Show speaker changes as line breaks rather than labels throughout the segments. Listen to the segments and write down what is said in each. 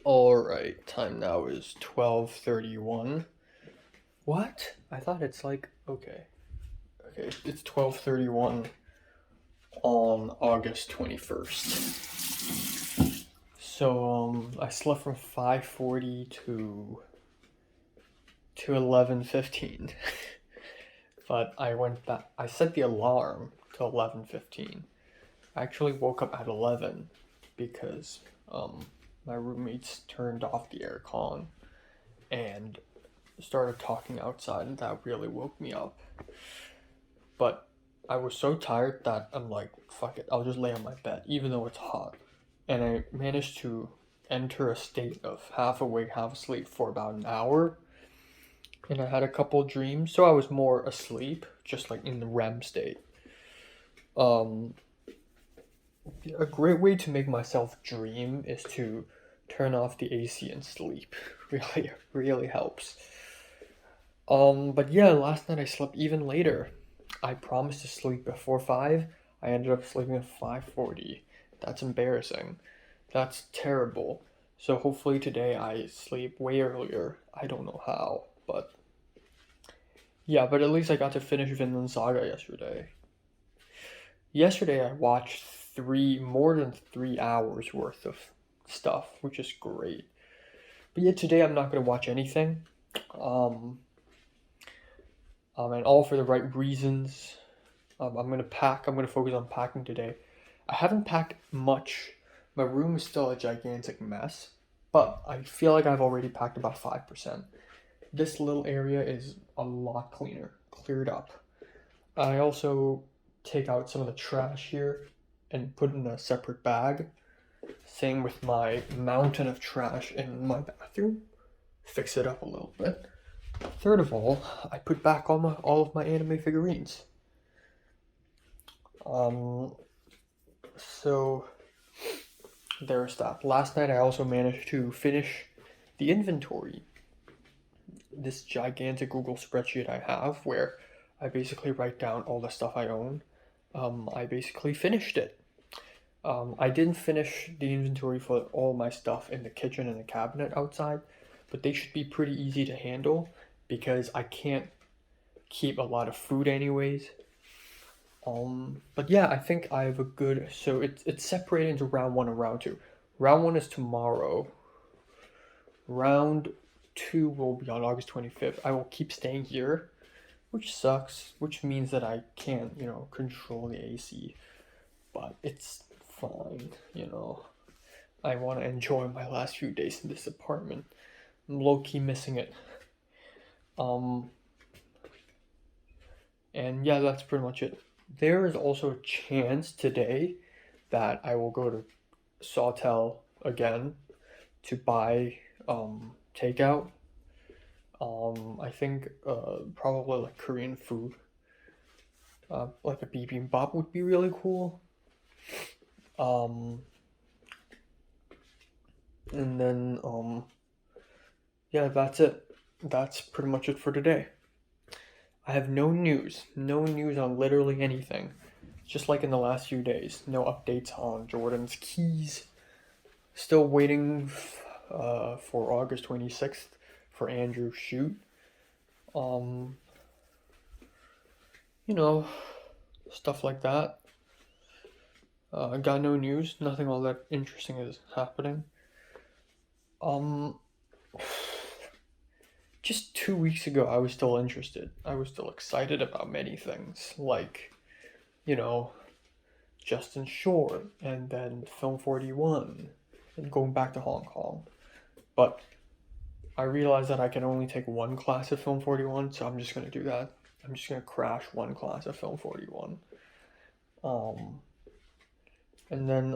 Alright, time now is 12:31. What? I thought it's like, okay. Okay, it's 12:31 on August 21st. So, I slept from 5:40 to 11:15. But I went back, I set the alarm to 11:15. I actually woke up at 11 because, my roommates turned off the aircon and started talking outside, and that really woke me up. But I was so tired that I'm like, fuck it, I'll just lay on my bed, even though it's hot. And I managed to enter a state of half awake, half asleep for about an hour. And I had a couple dreams, so I was more asleep, just like in the REM state. Um, a great way to make myself dream is to turn off the AC and sleep. Really, really helps. But yeah, last night I slept even later. I promised to sleep before 5. I ended up sleeping at 5:40. That's embarrassing. That's terrible. So hopefully today I sleep way earlier. I don't know how, but yeah, but at least I got to finish Vinland Saga yesterday. Yesterday I watched more than 3 hours worth of stuff, which is great. But yet today I'm not gonna watch anything. Um, and all for the right reasons. I'm gonna pack. I'm gonna focus on packing today. I haven't packed much. My room is still a gigantic mess, but I feel like I've already packed about 5%. This little area is a lot cleaner, cleared up. I also take out some of the trash here and put in a separate bag. Same with my mountain of trash in my bathroom. Fix it up a little bit. Third of all, I put back all of my anime figurines. Um, so there's that. Last night I also managed to finish the inventory. This gigantic Google spreadsheet I have where I basically write down all the stuff I own. I basically finished it. I didn't finish the inventory for all my stuff in the kitchen and the cabinet outside, but they should be pretty easy to handle because I can't keep a lot of food anyways. But yeah, I think I have a good. So it's separated into round one and round two. Round one is tomorrow. Round two will be on August 25th. I will keep staying here, which sucks, which means that I can't, control the AC. But it's fine. I want to enjoy my last few days in this apartment. I'm low key missing it. Um, and yeah, that's pretty much it. There is also a chance today that I will go to Sawtell again to buy takeout. I think probably like Korean food. Like a bibimbap would be really cool. Um, and then yeah, that's it. That's pretty much it for today. I have no news. No news on literally anything. Just like in the last few days. No updates on Jordan's keys. Still waiting for August 26th for Andrew shoot. Um, you know, stuff like that. Got no news. Nothing all that interesting is happening. Um, just 2 weeks ago, I was still interested. I was still excited about many things, like, you know, Justin Shore, and then Film 41, and going back to Hong Kong. But I realized that I can only take one class of Film 41, so I'm just gonna do that. I'm just gonna crash one class of Film 41. Um, and then,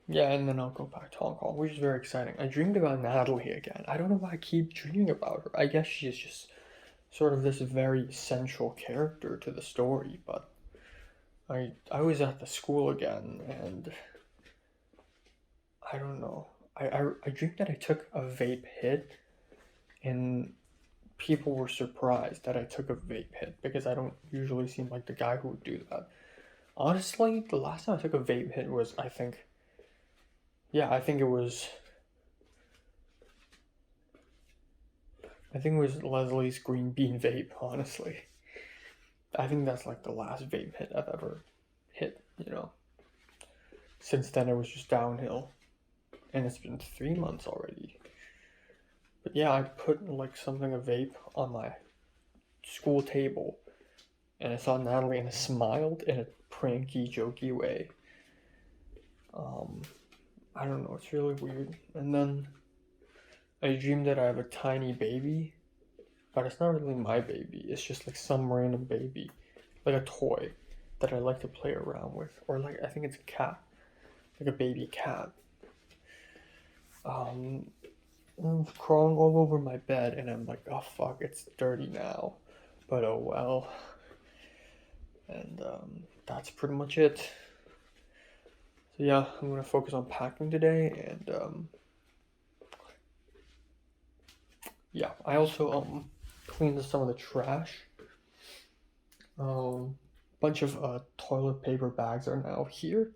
yeah, and then I'll go back to Hong Kong, which is very exciting. I dreamed about Natalie again. I don't know why I keep dreaming about her. I guess she's just sort of this very central character to the story, but I was at the school again, and I don't know. I dreamed that I took a vape hit, and people were surprised that I took a vape hit because I don't usually seem like the guy who would do that. Honestly, the last time I took a vape hit was, I think, yeah, I think it was Leslie's Green Bean vape, honestly. I think that's like the last vape hit I've ever hit, you know. Since then, it was just downhill. And it's been 3 months already. But yeah, I put like something, a vape, on my school table. And I saw Natalie and I smiled in a pranky, jokey way. I don't know, it's really weird. And then I dreamed that I have a tiny baby, but it's not really my baby. It's just like some random baby, like a toy that I like to play around with, or like I think it's a cat, like a baby cat. Crawling all over my bed, and I'm like, oh fuck, it's dirty now, but oh well. And that's pretty much it. So yeah, I'm gonna focus on packing today, and yeah, I also cleaned some of the trash. Bunch of toilet paper bags are now here.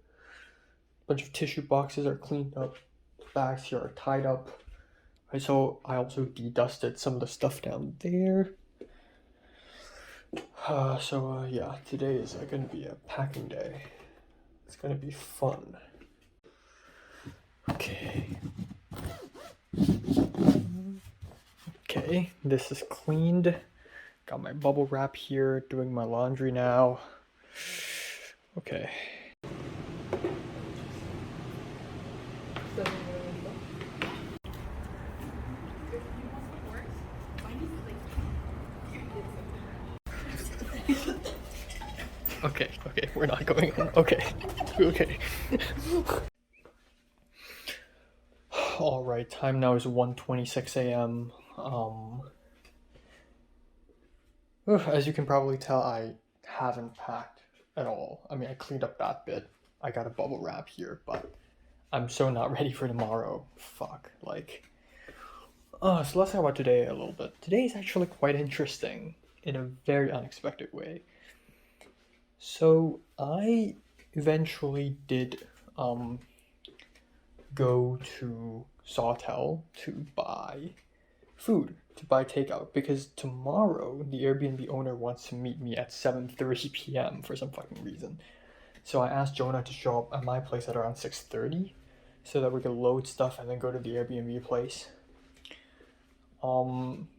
Bunch of tissue boxes are cleaned up. Bags here are tied up. I also de-dusted some of the stuff down there. Yeah, today is gonna be a packing day. It's gonna be fun. Okay. Okay, this is cleaned. Got my bubble wrap here, doing my laundry now. Okay. Okay, we're not going in. Okay. Alright, time now is 1:26 a.m. As you can probably tell, I haven't packed at all. I mean, I cleaned up that bit. I got a bubble wrap here, but I'm so not ready for tomorrow. Fuck, like... so let's talk about today a little bit. Today is actually quite interesting in a very unexpected way. So I eventually did go to Sawtell to buy food, to buy takeout, because tomorrow the Airbnb owner wants to meet me at 7:30 p.m. for some fucking reason. So I asked Jonah to show up at my place at around 6:30 so that we could load stuff and then go to the Airbnb place.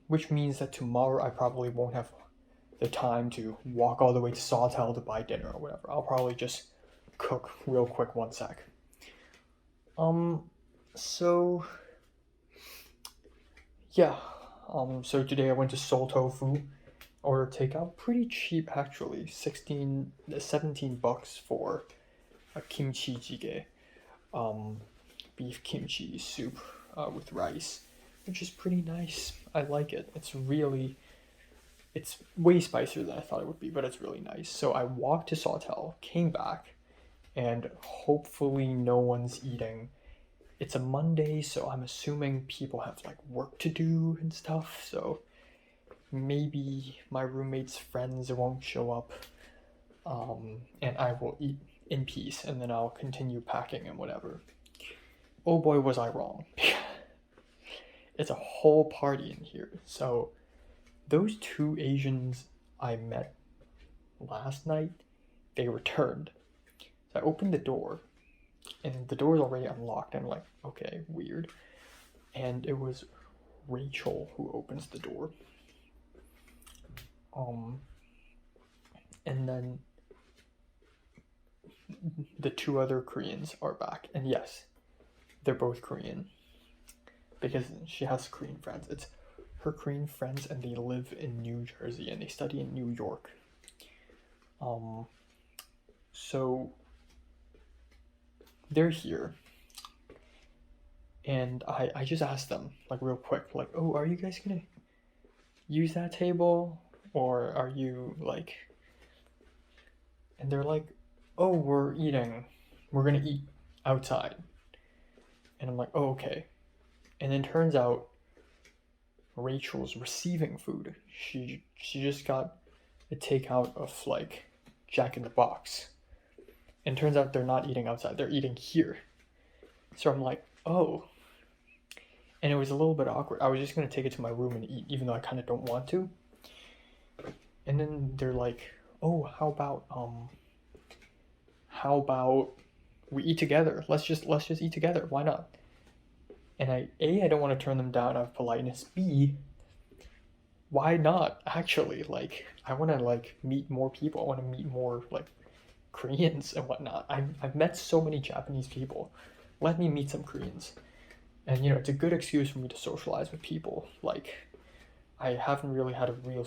Which means that tomorrow I probably won't have the time to walk all the way to Sawtell to buy dinner or whatever. I'll probably just cook real quick, one sec. So yeah, so today I went to Seoul Tofu, ordered takeout, pretty cheap actually, 17 bucks for a kimchi jjigae, beef kimchi soup with rice, which is pretty nice. I like it. It's way spicier than I thought it would be, but it's really nice. So I walked to Sawtell, came back, and hopefully no one's eating. It's a Monday, so I'm assuming people have like work to do and stuff, so maybe my roommate's friends won't show up, and I will eat in peace, and then I'll continue packing and whatever. Oh boy, was I wrong. It's a whole party in here. So those two Asians I met last night, they returned. So I opened the door, and the door is already unlocked. I'm like, okay, weird. And it was Rachel who opens the door. And then the two other Koreans are back. And yes, they're both Korean. Because she has Korean friends. It's her Korean friends, and they live in New Jersey, and they study in New York. So they're here, and I just asked them, like, real quick, like, oh, are you guys gonna use that table, or are you, like... And they're like, oh, we're gonna eat outside. And I'm like, oh, okay. And then turns out Rachel's receiving food. She just got a takeout of like Jack in the Box. And turns out they're not eating outside, they're eating here. So I'm like, oh. And it was a little bit awkward. I was just gonna take it to my room and eat, even though I kind of don't want to. And then they're like, oh, how about we eat together? Let's just eat together. Why not? And I don't want to turn them down out of politeness. B, why not? Actually, like I want to like meet more people. I want to meet more like Koreans and whatnot. I've met so many Japanese people. Let me meet some Koreans. And it's a good excuse for me to socialize with people. Like I haven't really had a real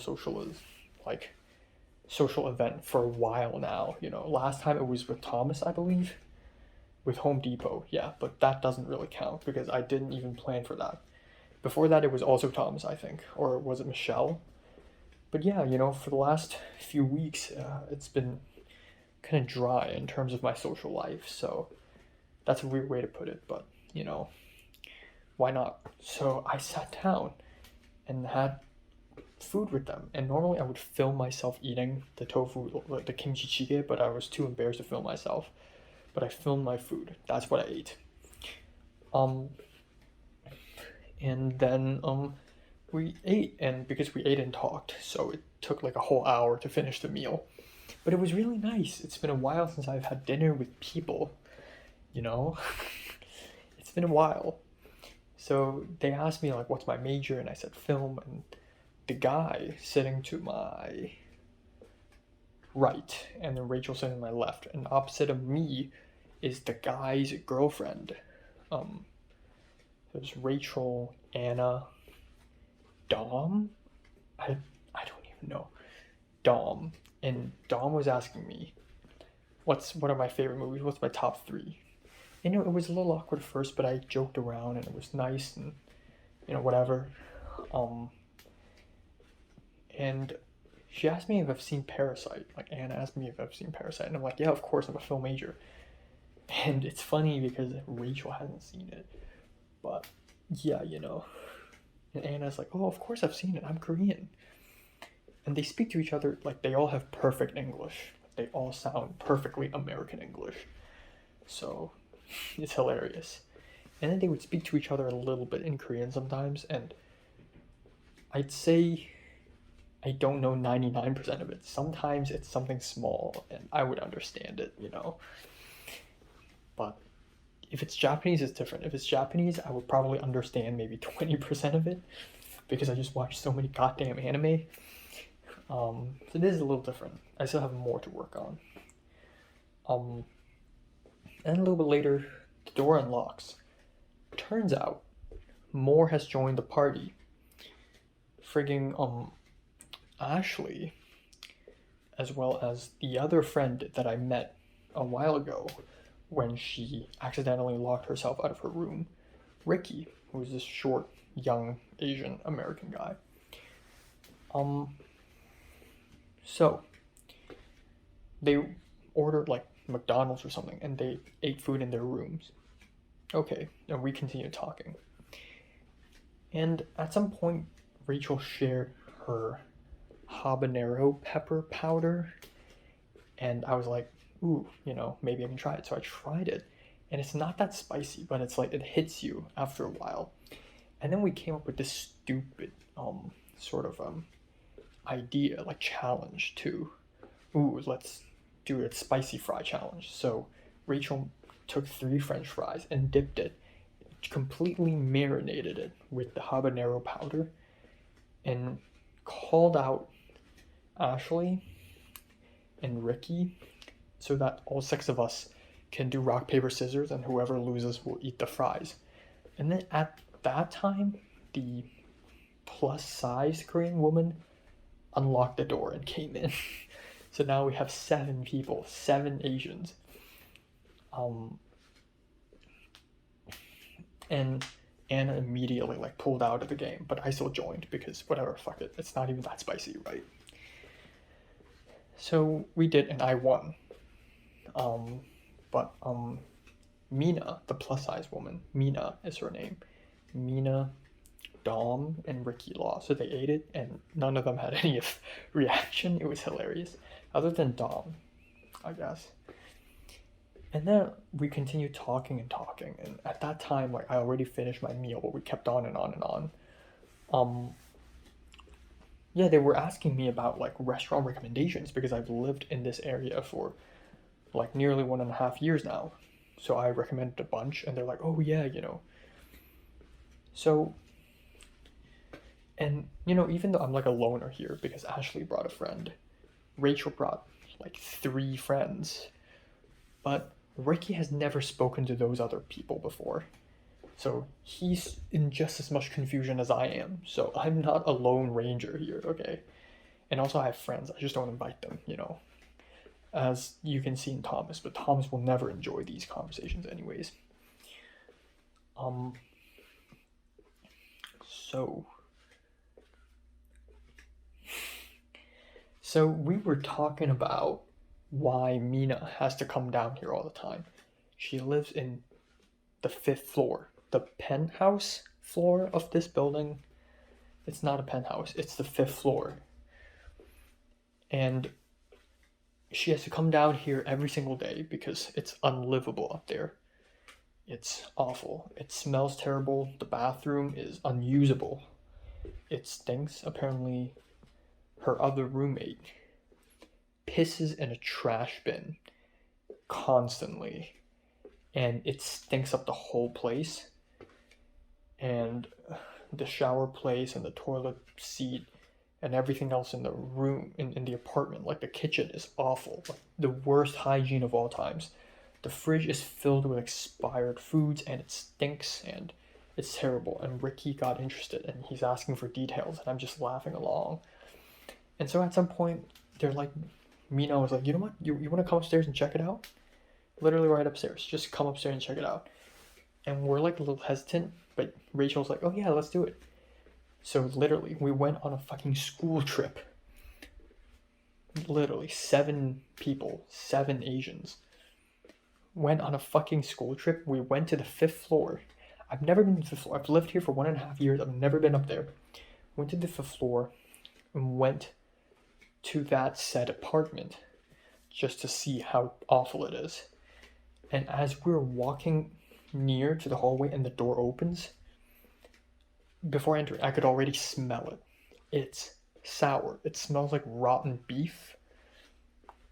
like social event for a while now. Last time it was with Thomas, I believe, with Home Depot. Yeah, but that doesn't really count because I didn't even plan for that. Before that, it was also Thomas, I think, or was it Michelle? But yeah, for the last few weeks, it's been kind of dry in terms of my social life. So that's a weird way to put it, but why not? So I sat down and had food with them. And normally I would film myself eating the tofu, like the kimchi jjigae, but I was too embarrassed to film myself. But I filmed my food. That's what I ate. Um, and then we ate, and because we ate and talked, so it took like a whole hour to finish the meal. But it was really nice. It's been a while since I've had dinner with people. You know, it's been a while. So they asked me like, "What's my major?" And I said film, and the guy sitting to my right and then Rachel sitting to my left. And opposite of me is the guy's girlfriend. Um, there's Rachel, Anna, Dom. I don't even know. Dom. And Dom was asking me, what are my favorite movies? What's my top three? It was a little awkward at first, but I joked around and it was nice and whatever. Um, and she asked me if I've seen Parasite. Like Anna asked me if I've seen Parasite, and I'm like, yeah, of course, I'm a film major. And it's funny because Rachel hasn't seen it, but yeah, And Anna's like, oh, of course I've seen it. I'm Korean. And they speak to each other like they all have perfect English. They all sound perfectly American English. So it's hilarious. And then they would speak to each other a little bit in Korean sometimes, and I'd say I don't know 99% of it. Sometimes it's something small and I would understand it. But if it's Japanese, it's different. If it's Japanese, I would probably understand maybe 20% of it because I just watch so many goddamn anime. So it is a little different. I still have more to work on. Um, and a little bit later, the door unlocks. Turns out, Moore has joined the party. Frigging, Ashley, as well as the other friend that I met a while ago when she accidentally locked herself out of her room, Ricky, who was this short, young Asian American guy. So they ordered like McDonald's or something, and they ate food in their rooms. Okay, and we continued talking. And at some point, Rachel shared her habanero pepper powder, and I was like, ooh, maybe I can try it. So I tried it, and it's not that spicy, but it's like it hits you after a while. And then we came up with this stupid sort of idea, like challenge to, ooh, let's do a spicy fry challenge. So Rachel took 3 French fries and dipped it, completely marinated it with the habanero powder, and called out Ashley and Ricky so that all 6 of us can do rock, paper, scissors, and whoever loses will eat the fries. And then at that time, the plus size Korean woman unlocked the door and came in. So now we have 7 people, 7 Asians. And Anna immediately like pulled out of the game, but I still joined because whatever, fuck it. It's not even that spicy, right? So we did, and I won. But Mina, the plus size woman, Mina is her name. Mina, Dom, and Ricky lost. So they ate it, and none of them had any reaction. It was hilarious, other than Dom, I guess. And then we continued talking and talking, and at that time, like I already finished my meal, but we kept on and on and on. Um, yeah, they were asking me about like restaurant recommendations because I've lived in this area for like nearly 1.5 years now. So I recommended a bunch, and they're like, "Oh yeah, you know." So, and even though I'm like a loner here because Ashley brought a friend, Rachel brought like 3 friends, but Ricky has never spoken to those other people before. So he's in just as much confusion as I am. So I'm not a lone ranger here, okay? And also I have friends. I just don't invite them. As you can see in Thomas, but Thomas will never enjoy these conversations anyways. Um so so we were talking about why Mina has to come down here all the time. She lives in the 5th floor, the penthouse floor of this building. It's not a penthouse, it's the 5th floor. And she has to come down here every single day because it's unlivable up there. It's awful. It smells terrible. The bathroom is unusable. It stinks. Apparently, her other roommate pisses in a trash bin constantly, and it stinks up the whole place. And the shower place and the toilet seat and everything else in the room, in the apartment, like the kitchen, is awful. Like the worst hygiene of all times. The fridge is filled with expired foods and it stinks and it's terrible. And Ricky got interested and he's asking for details and I'm just laughing along. And so at some point, they're like, Mina was like, you know what? You want to come upstairs and check it out? Literally right upstairs. Just come upstairs and check it out. And we're like a little hesitant, but Rachel's like, oh yeah, let's do it. So literally, we went on a fucking school trip. Literally, 7 people, 7 Asians, went on a fucking school trip. We went to the 5th floor. I've never been to the 5th floor. I've lived here for 1.5 years. I've never been up there. Went to the 5th floor and went to that said apartment just to see how awful it is. And as we're walking near to the hallway and the door opens, before entering, I could already smell it. It's sour. It smells like rotten beef.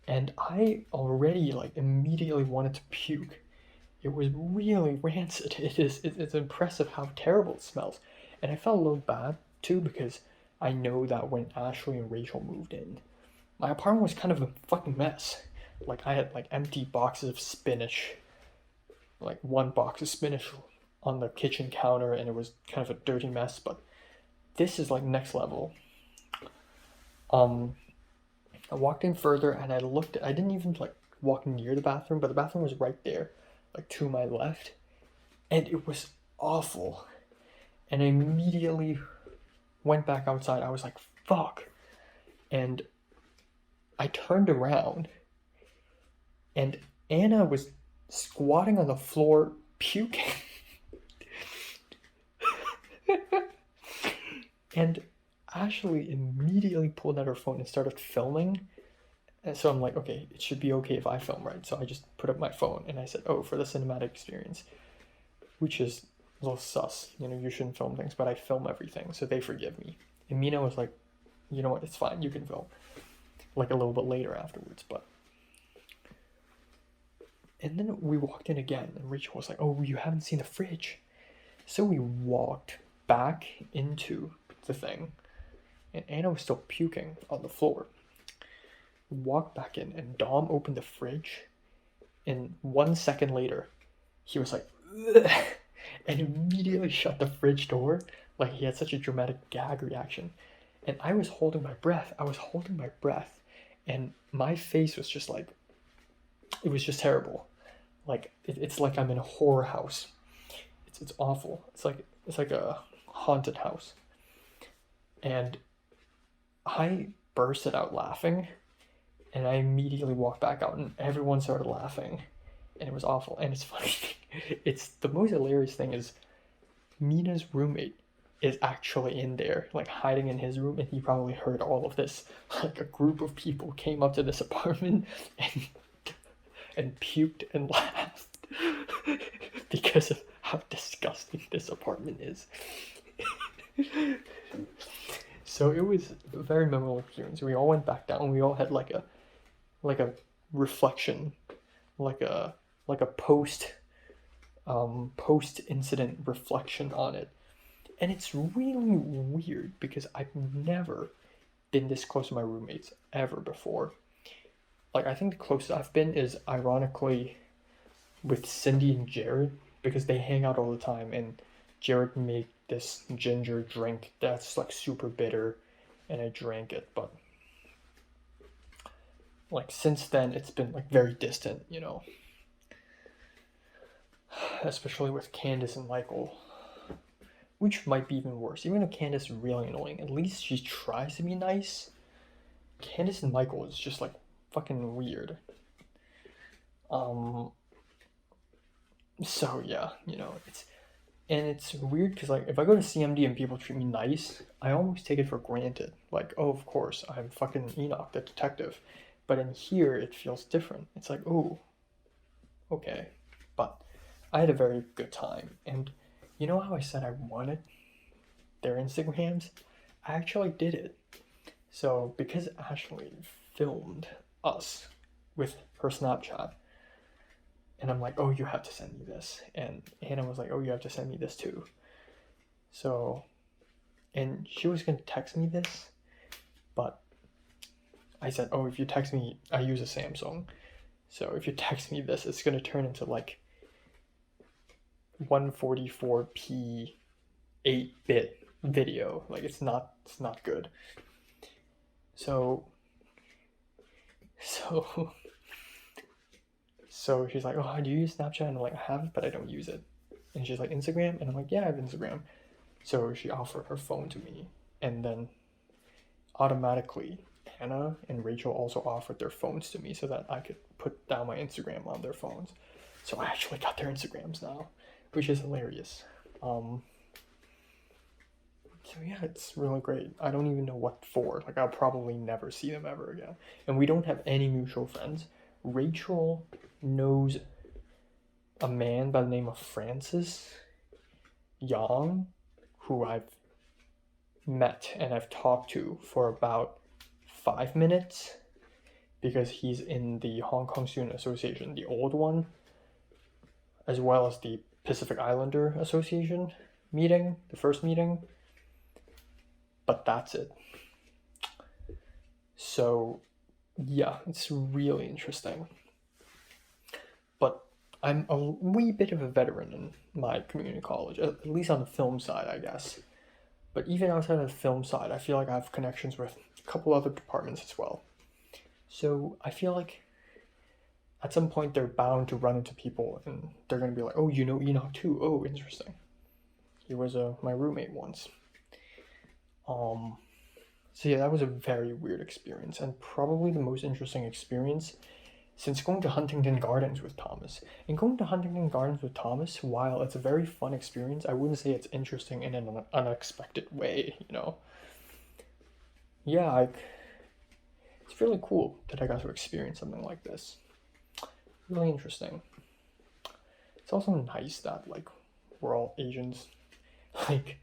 And I already like immediately wanted to puke. It was really rancid. It's impressive how terrible it smells. And I felt a little bad too because I know that when Ashley and Rachel moved in, my apartment was kind of a fucking mess. Like I had like empty boxes of spinach, like one box of spinach on the kitchen counter, and it was kind of a dirty mess. But this is like next level. Um, I walked in further and I looked. I didn't even like walk near the bathroom, but the bathroom was right there, like to my left, and it was awful. And I immediately went back outside. I was like, "Fuck!" And I turned around, and Anna was squatting on the floor puking. And Ashley immediately pulled out her phone and started filming. And so I'm like, okay, it should be okay if I film, right? So I just put up my phone and I said, oh, for the cinematic experience, which is a little sus. You shouldn't film things, but I film everything, so they forgive me. And Mina was like, you know what, it's fine, you can film. Like a little bit later afterwards, but. And then we walked in again, and Rachel was like, oh, you haven't seen the fridge. So we walked back into the thing, and Anna was still puking on the floor. We walked back in, and Dom opened the fridge, and 1 second later, he was like, ugh, and immediately shut the fridge door, like he had such a dramatic gag reaction. And I was holding my breath. And my face was just like, it was just terrible. Like it's like I'm in a horror house. It's awful. It's like a haunted house. And I bursted out laughing, and I immediately walked back out, and everyone started laughing, and it was awful. And it's funny. It's the most hilarious thing is Mina's roommate is actually in there, like hiding in his room, and he probably heard all of this. Like a group of people came up to this apartment and and puked and laughed because of how disgusting this apartment is. So it was a very memorable experience. We all went back down. We all had like a reflection, like a post incident reflection on it. And it's really weird because I've never been this close to my roommates ever before. Like, I think the closest I've been is ironically with Cindy and Jared, because they hang out all the time, and Jared made this ginger drink that's like super bitter, and I drank it. But like since then, it's been like very distant, you know. Especially with Candace and Michael, which might be even worse. Even though Candace is really annoying, at least she tries to be nice. Candace and Michael is just like fucking weird. So yeah, you know, it's weird because like if I go to CMD and people treat me nice, I almost take it for granted. Like, oh, of course, I'm fucking Enoch, the detective. But in here, it feels different. It's like, oh, okay. But I had a very good time. And you know how I said I wanted their Instagrams? I actually did it. So because Ashley filmed us with her Snapchat, and I'm like, oh, you have to send me this. And Hannah was like, oh, you have to send me this too. So, and she was going to text me this, but I said, oh, if you text me, I use a Samsung. So if you text me this, it's going to turn into like 144p 8-bit video. Like it's not good. So she's like, oh, do you use Snapchat? And I'm like, I have it, but I don't use it. And she's like, Instagram? And I'm like, yeah, I have Instagram. So she offered her phone to me. And then automatically, Hannah and Rachel also offered their phones to me so that I could put down my Instagram on their phones. So I actually got their Instagrams now, which is hilarious. So yeah, it's really great. I don't even know what for. Like, I'll probably never see them ever again. And we don't have any mutual friends. Rachel knows a man by the name of Francis Yang, who I've met and I've talked to for about 5 minutes because he's in the Hong Kong Student Association, the old one, as well as the Pacific Islander Association meeting, the first meeting. But that's it. So yeah, it's really interesting. But I'm a wee bit of a veteran in my community college, at least on the film side, I guess. But even outside of the film side, I feel like I have connections with a couple other departments as well. So I feel like at some point they're bound to run into people and they're going to be like, oh, you know Enoch too? Oh, interesting. He was my roommate once. So yeah, that was a very weird experience and probably the most interesting experience since going to Huntington Gardens with Thomas. And going to Huntington Gardens with Thomas, while it's a very fun experience, I wouldn't say it's interesting in an unexpected way, you know? Yeah, it's really cool that I got to experience something like this. Really interesting. It's also nice that, like, we're all Asians. Like,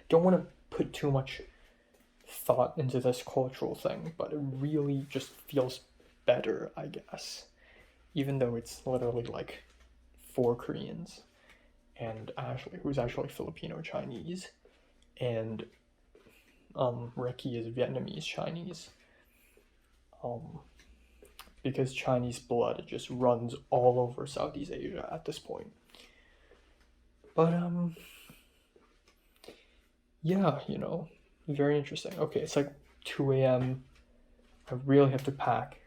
don't want to put too much thought into this cultural thing, but it really just feels better, I guess. Even though it's literally like 4 Koreans and Ashley, who's actually Filipino Chinese, and Ricky is Vietnamese Chinese. Because Chinese blood just runs all over Southeast Asia at this point. But yeah, you know, very interesting. Okay, it's like 2 a.m. I really have to pack.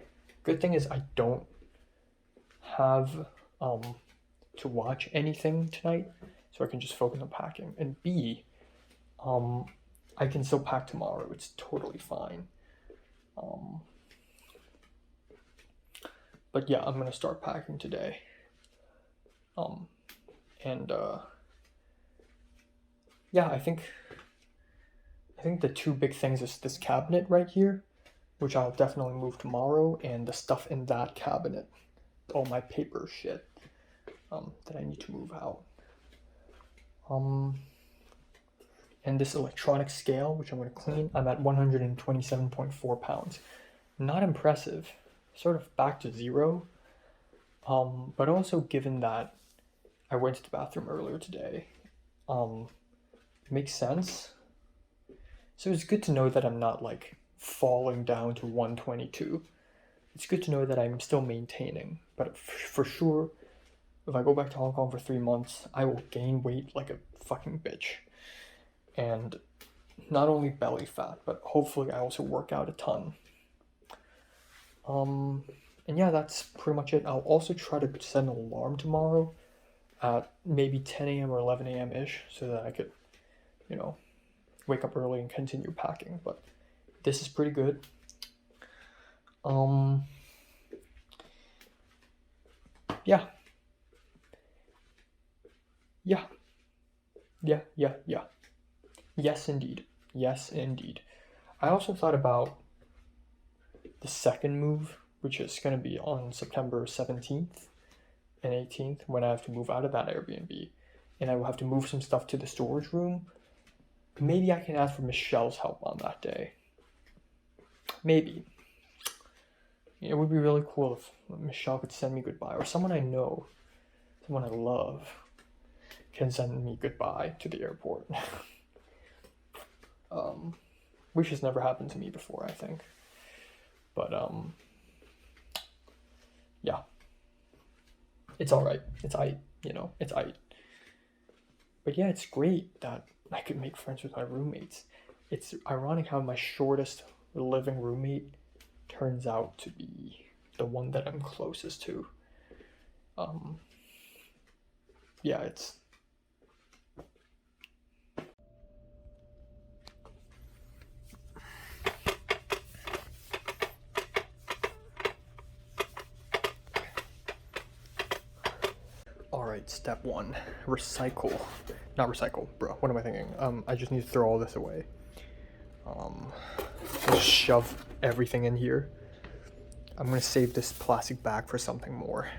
Good thing is I don't have to watch anything tonight, so I can just focus on packing. And B, I can still pack tomorrow. It's totally fine. But yeah, I'm gonna start packing today. And yeah, I think the 2 big things is this cabinet right here which I'll definitely move tomorrow, and the stuff in that cabinet, all my paper shit, that I need to move out. And this electronic scale, which I'm going to clean, I'm at 127.4 pounds. Not impressive, sort of back to zero. But also given that I went to the bathroom earlier today, makes sense. So it's good to know that I'm not like falling down to 122. It's good to know that I'm still maintaining, but for sure, if I go back to Hong Kong for 3 months, I will gain weight like a fucking bitch. And not only belly fat, but hopefully I also work out a ton. And yeah, that's pretty much it. I'll also try to set an alarm tomorrow at maybe 10 a.m. or 11 a.m. ish, so that I could, wake up early and continue packing. But this is pretty good. Yeah. Yes, indeed. Yes, indeed. I also thought about the second move, which is going to be on September 17th and 18th when I have to move out of that Airbnb. And I will have to move some stuff to the storage room. Maybe I can ask for Michelle's help on that day. Maybe. It would be really cool if Michelle could send me goodbye, or someone I know, someone I love, can send me goodbye to the airport. Which has never happened to me before, I think. But yeah, it's all right. It's aight, it's aight. But yeah, it's great that I could make friends with my roommates. It's ironic how my shortest living roommate turns out to be the one that I'm closest to. Yeah, it's... Alright, step one, recycle. Not recycle, bro, what am I thinking? I just need to throw all this away. Just shove everything in here. I'm gonna save this plastic bag for something more.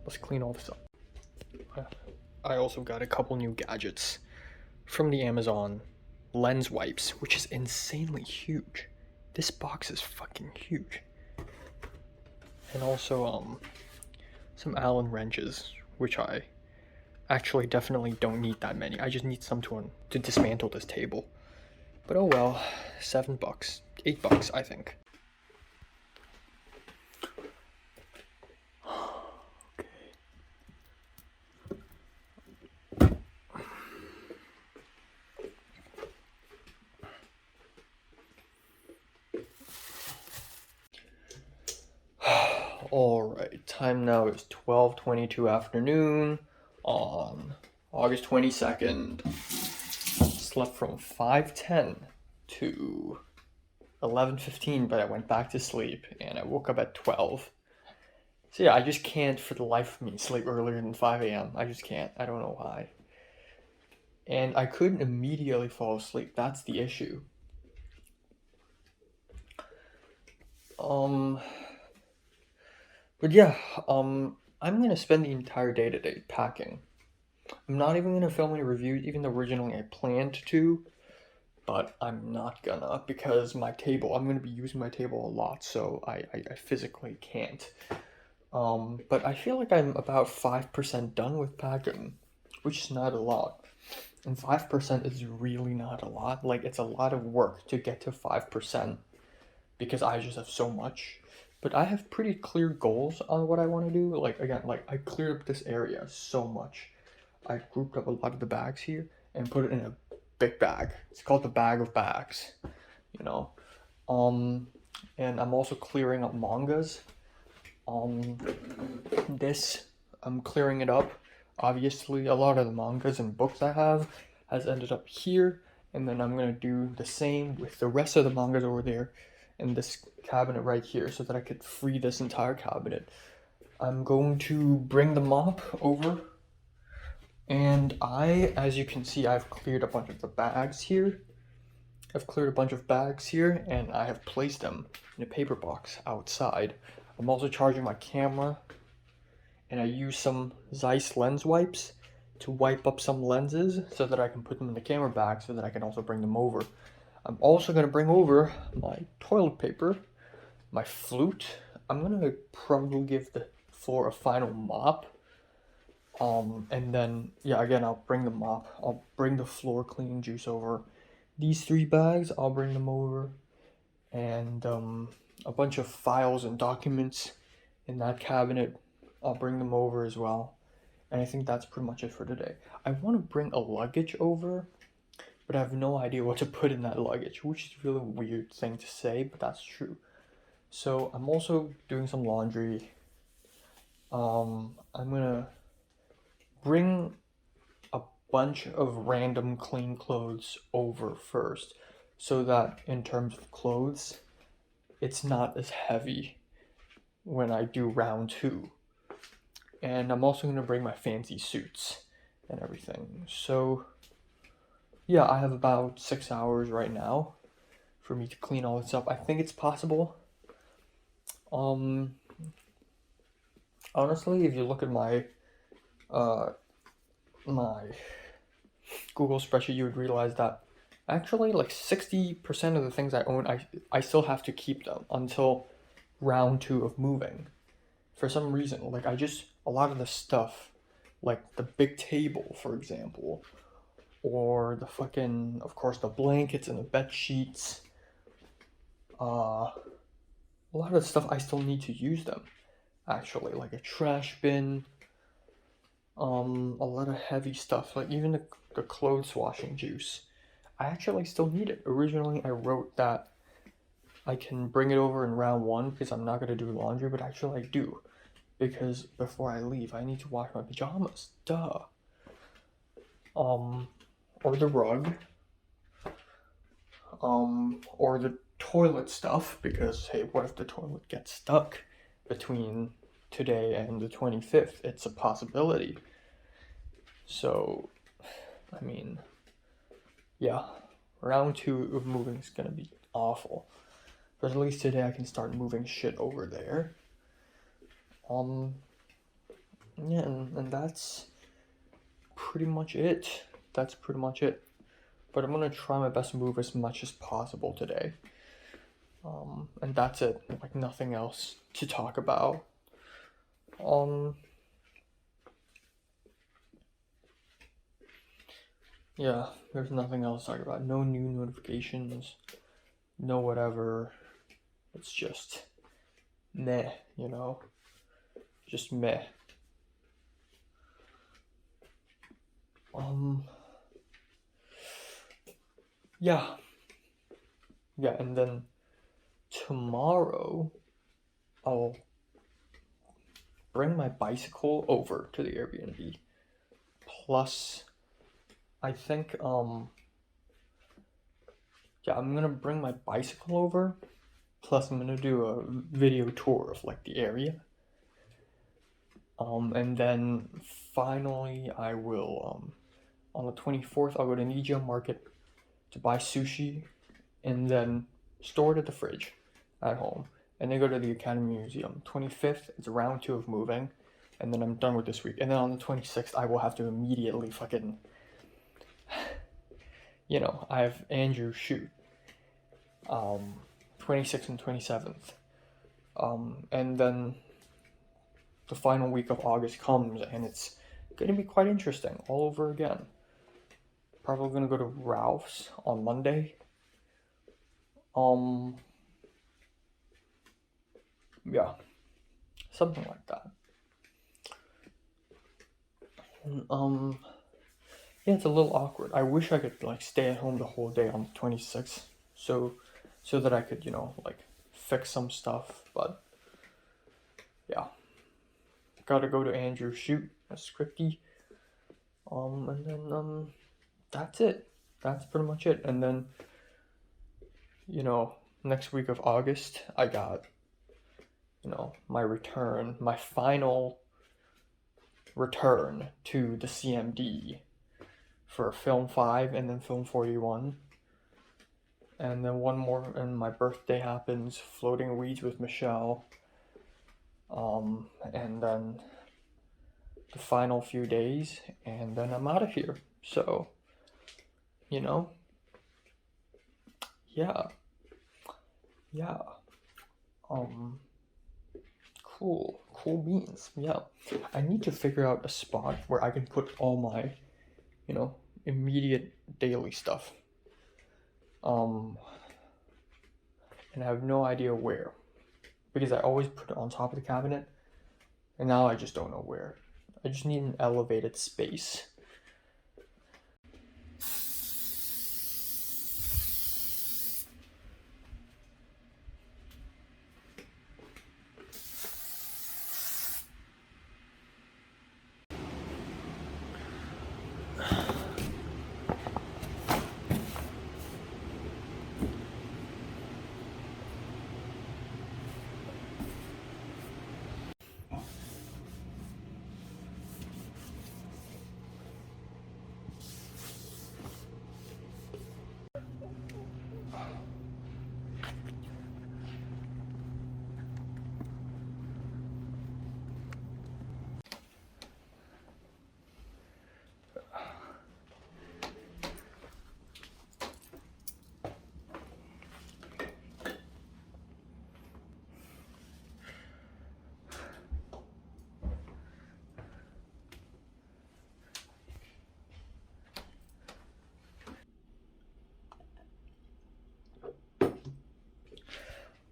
Let's clean all this up. I also got a couple new gadgets from the Amazon. Lens wipes, which is insanely huge. This box is fucking huge. And also, some Allen wrenches, which I actually definitely don't need that many. I just need some to dismantle this table. But oh well, $7, $8, I think. Alright, time now is 12:22 afternoon on August 22nd. Slept from 5:10 to 11:15, but I went back to sleep and I woke up at 12. So yeah, I just can't for the life of me sleep earlier than 5 a.m. I just can't. I don't know why. And I couldn't immediately fall asleep. That's the issue. But yeah, I'm gonna spend the entire day today packing. I'm not even gonna film any reviews, even though originally I planned to, but I'm not gonna because I'm gonna be using my table a lot, so I physically can't. But I feel like I'm about 5% done with packing, which is not a lot. And 5% is really not a lot. Like, it's a lot of work to get to 5% because I just have so much. But I have pretty clear goals on what I want to do. Like, again, I cleared up this area so much. I grouped up a lot of the bags here and put it in a big bag. It's called the bag of bags, And I'm also clearing up mangas. This, I'm clearing it up. Obviously, a lot of the mangas and books I have has ended up here. And then I'm going to do the same with the rest of the mangas over there in this cabinet right here so that I could free this entire cabinet. I'm going to bring the mop over, and as you can see, I've cleared a bunch of the bags here. I've cleared a bunch of bags here and I have placed them in a paper box outside. I'm also charging my camera and I use some Zeiss lens wipes to wipe up some lenses so that I can put them in the camera bag so that I can also bring them over. I'm also going to bring over my toilet paper, my flute. I'm going to probably give the floor a final mop. And then, yeah, again, I'll bring the mop. I'll bring the floor cleaning juice over. These 3 bags, I'll bring them over. And a bunch of files and documents in that cabinet, I'll bring them over as well. And I think that's pretty much it for today. I want to bring a luggage over, but I have no idea what to put in that luggage, which is a really weird thing to say, but that's true. So I'm also doing some laundry. I'm gonna bring a bunch of random clean clothes over first, so that in terms of clothes, it's not as heavy when I do round 2. And I'm also gonna bring my fancy suits and everything. So yeah, I have about 6 hours right now for me to clean all this up. I think it's possible. Um, Honestly, if you look at my my Google spreadsheet, you would realize that actually like 60% of the things I own, I still have to keep them until round 2 of moving. For some reason, like a lot of the stuff, like the big table, for example, or the fucking, of course, the blankets and the bed sheets. A lot of the stuff I still need to use them. Actually, like a trash bin. A lot of heavy stuff, like even the clothes washing juice. I actually still need it. Originally, I wrote that I can bring it over in round 1 because I'm not gonna do laundry, but actually I do. Because before I leave, I need to wash my pajamas. Duh. Or the rug. Or the toilet stuff, because hey, what if the toilet gets stuck between today and the 25th? It's a possibility. So, I mean, yeah, round 2 of moving is gonna be awful. But at least today I can start moving shit over there. Yeah, and that's pretty much it. That's pretty much it. But I'm gonna try my best to move as much as possible today. And that's it. Like nothing else to talk about. Yeah, there's nothing else to talk about. No new notifications. No whatever. It's just meh, you know? Just meh. Yeah. Yeah, and then tomorrow I'll bring my bicycle over to the Airbnb. Plus, I think, yeah, I'm gonna bring my bicycle over. Plus, I'm gonna do a video tour of like the area. And then finally, I will, on the 24th, I'll go to Nijiya Market to buy sushi and then store it at the fridge at home. And then go to the Academy Museum. 25th, it's round 2 of moving. And then I'm done with this week. And then on the 26th, I will have to immediately fucking, I have Andrew shoot. 26th and 27th. And then the final week of August comes, and it's gonna be quite interesting all over again. Probably gonna go to Ralph's on Monday. Yeah, something like that. Yeah, it's a little awkward. I wish I could like stay at home the whole day on the 26th, so that I could, like fix some stuff. But yeah, gotta go to Andrew shoot a scripty. And then that's it. That's pretty much it. And then next week of August, I got my return, my final return to the CMD for Film 5 and then Film 41. and then one more, and my birthday happens, floating weeds with Michelle, and then the final few days, and then I'm out of here. So, you know, yeah, yeah, cool beans. Yeah, I need to figure out a spot where I can put all my, immediate daily stuff. And I have no idea where, because I always put it on top of the cabinet, and now I just don't know where. I just need an elevated space.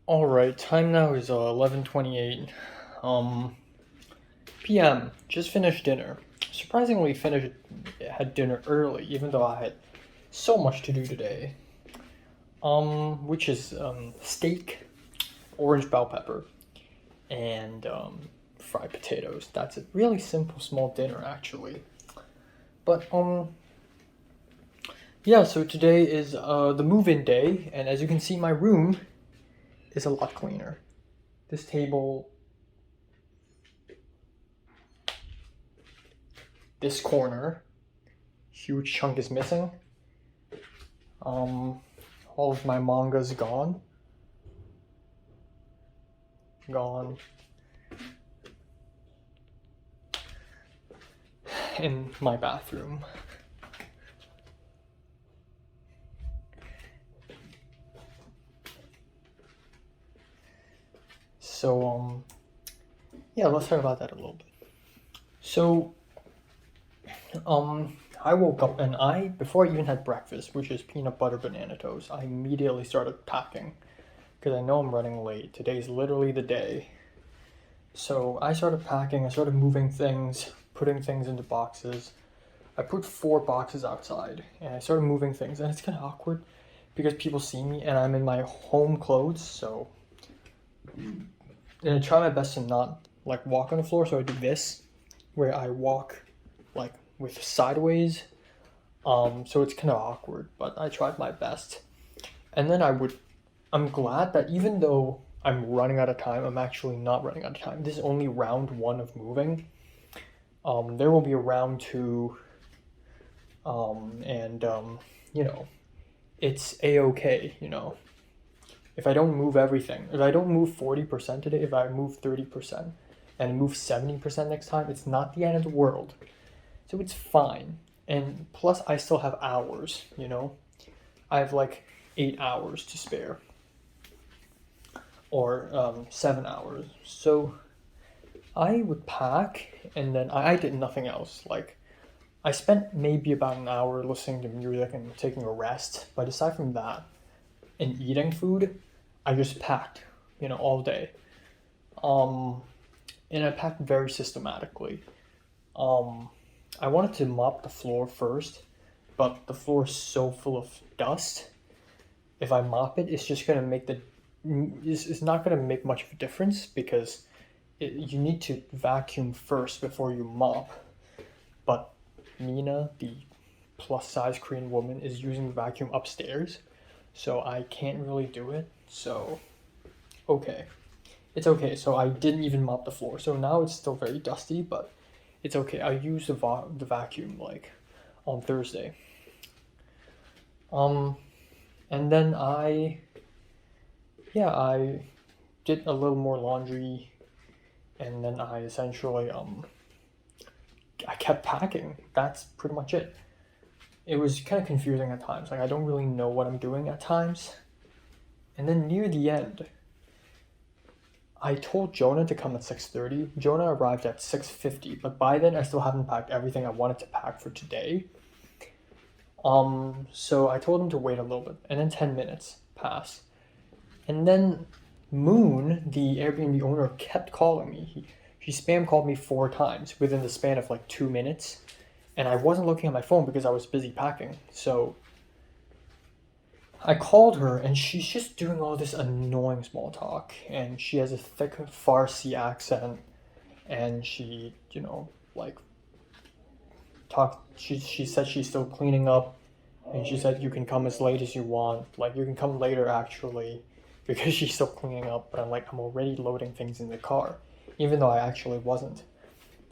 All right, time now is 11:28 p.m. Just finished dinner. Surprisingly had dinner early, even though I had so much to do today. Which is steak, orange bell pepper, and fried potatoes. That's a really simple small dinner actually. But yeah, so today is the move-in day, and as you can see, my room is a lot cleaner. This table, this corner, huge chunk is missing. All of my manga's gone. In my bathroom. So, yeah, let's talk about that a little bit. So, I woke up and before I even had breakfast, which is peanut butter banana toast, I immediately started packing because I know I'm running late. Today's literally the day. So I started packing, I started moving things, putting things into boxes. I put 4 boxes outside and I started moving things, and it's kind of awkward because people see me and I'm in my home clothes, so. And I try my best to not like walk on the floor, so I do this, where I walk like with sideways. So it's kind of awkward, but I tried my best. And then I'm glad that even though I'm running out of time, I'm actually not running out of time. This is only round 1 of moving. There will be a round 2, and it's a-okay, If I don't move everything, if I don't move 40% today, if I move 30% and move 70% next time, it's not the end of the world. So it's fine. And plus, I still have hours, I have like 8 hours to spare. Or 7 hours. So I would pack, and then I did nothing else. Like, I spent maybe about an hour listening to music and taking a rest. But aside from that, and eating food, I just packed, all day. And I packed very systematically. I wanted to mop the floor first, but the floor is so full of dust. If I mop it, it's just gonna make it's not gonna make much of a difference because you need to vacuum first before you mop. But Mina, the plus-size Korean woman, is using the vacuum upstairs, so I can't really do it. So, okay. It's okay. So I didn't even mop the floor. So now it's still very dusty, but it's okay. I used the vacuum like on Thursday. And then I did a little more laundry, and then I essentially I kept packing. That's pretty much it. It was kind of confusing at times. Like I don't really know what I'm doing at times. And then near the end, I told Jonah to come at 6:30. Jonah arrived at 6:50, but by then I still haven't packed everything I wanted to pack for today. So I told him to wait a little bit, and then 10 minutes pass. And then Moon, the Airbnb owner, kept calling me. She spam called me 4 times within the span of like 2 minutes. And I wasn't looking at my phone because I was busy packing. So I called her and she's just doing all this annoying small talk. And she has a thick Farsi accent. And she, like she said she's still cleaning up. And she said you can come as late as you want. Like you can come later actually. Because she's still cleaning up, but I'm already loading things in the car, even though I actually wasn't.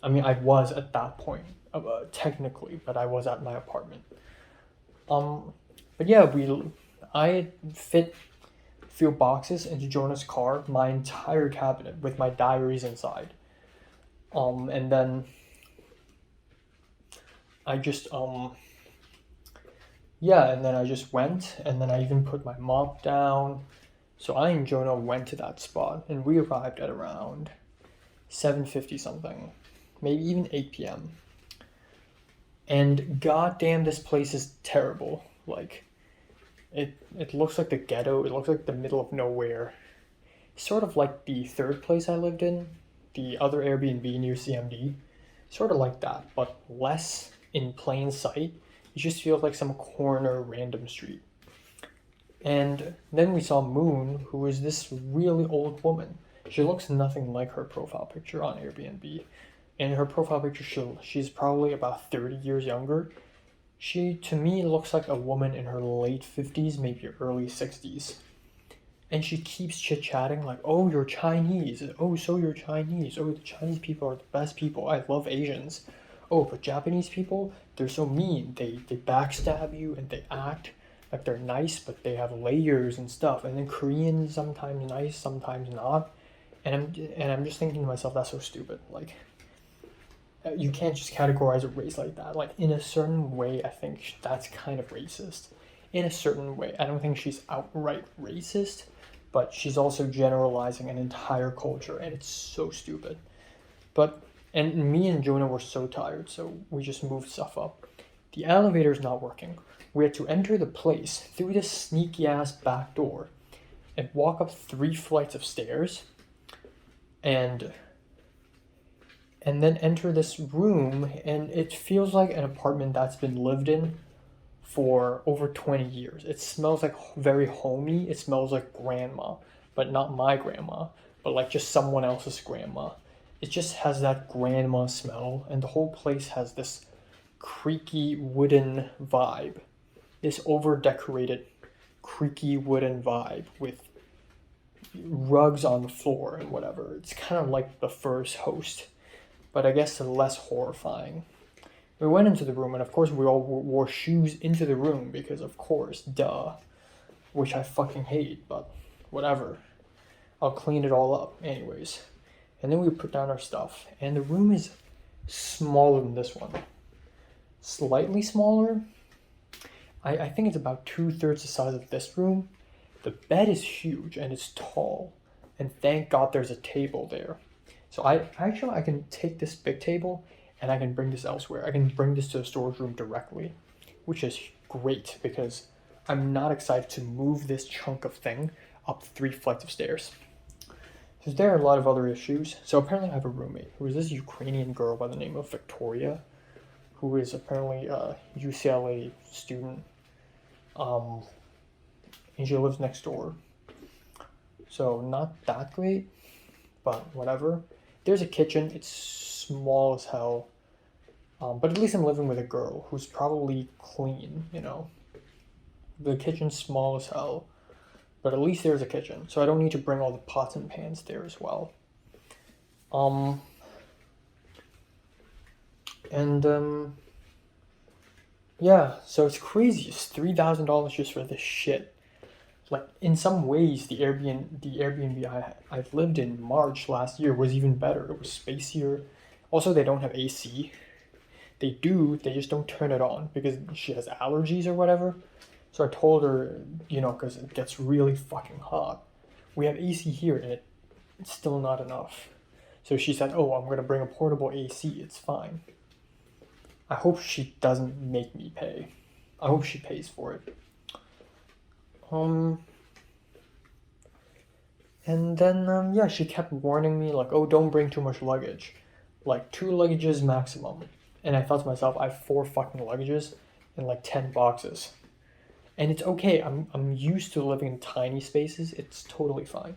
I mean, I was at that point, technically, but I was at my apartment. But yeah, I fit a few boxes into Jonah's car, my entire cabinet with my diaries inside. And then I just and then I just went, and then I even put my mop down. So I and Jonah went to that spot, and we arrived at around 7:50 something, maybe even 8 p.m. And goddamn, this place is terrible. Like, it looks like the ghetto. It looks like the middle of nowhere. Sort of like the third place I lived in, the other Airbnb near CMD. Sort of like that, but less in plain sight. It just feels like some corner random street. And then we saw Moon, who is this really old woman. She looks nothing like her profile picture on Airbnb. In her profile picture, she's probably about 30 years younger. She, to me, looks like a woman in her late 50s, maybe early 60s. And she keeps chit-chatting like, oh, you're Chinese. Oh, so you're Chinese. Oh, the Chinese people are the best people. I love Asians. Oh, but Japanese people, they're so mean. They backstab you and they act like they're nice, but they have layers and stuff. And then Koreans sometimes nice, sometimes not. And I'm just thinking to myself, that's so stupid. Like, you can't just categorize a race like that. Like, in a certain way, I think that's kind of racist. In a certain way, I don't think she's outright racist, but she's also generalizing an entire culture, and it's so stupid. And me and Jonah were so tired, so we just moved stuff up. The elevator's not working. We had to enter the place through this sneaky ass back door and walk up 3 flights of stairs and then enter this room, and it feels like an apartment that's been lived in for over 20 years. It smells like very homey. It smells like grandma, but not my grandma, but like just someone else's grandma. It just has that grandma smell, and the whole place has this creaky wooden vibe. This over-decorated creaky wooden vibe with rugs on the floor and whatever. It's kind of like the first host, but I guess less horrifying. We went into the room, and of course we all wore shoes into the room because, of course, duh. Which I fucking hate, but whatever. I'll clean it all up anyways. And then we put down our stuff, and the room is smaller than this one. Slightly smaller. I think it's about 2/3 the size of this room. The bed is huge and it's tall, and thank God there's a table there. So I can take this big table and I can bring this elsewhere. I can bring this to the storage room directly, which is great because I'm not excited to move this chunk of thing up 3 flights of stairs. So there are a lot of other issues. So apparently I have a roommate who is this Ukrainian girl by the name of Victoria, who is apparently a UCLA student. And she lives next door. So not that great, but whatever. There's a kitchen. It's small as hell. But at least I'm living with a girl who's probably clean, The kitchen's small as hell. But at least there's a kitchen. So I don't need to bring all the pots and pans there as well. Yeah, so it's crazy. It's $3,000 just for this shit. like in some ways the Airbnb I've lived in March last year was even better. It was spacier. Also, they don't have AC. They do, they just don't turn it on because she has allergies or whatever. So I told her, because it gets really fucking hot. We have AC here and it's still not enough. So she said, "Oh, I'm gonna bring a portable AC. It's fine." I hope she doesn't make me pay. I hope she pays for it. And then yeah, she kept warning me like, "Oh, don't bring too much luggage, like 2 luggages maximum." And I thought to myself, I have 4 fucking luggages and like 10 boxes, and it's okay. I'm used to living in tiny spaces. It's totally fine.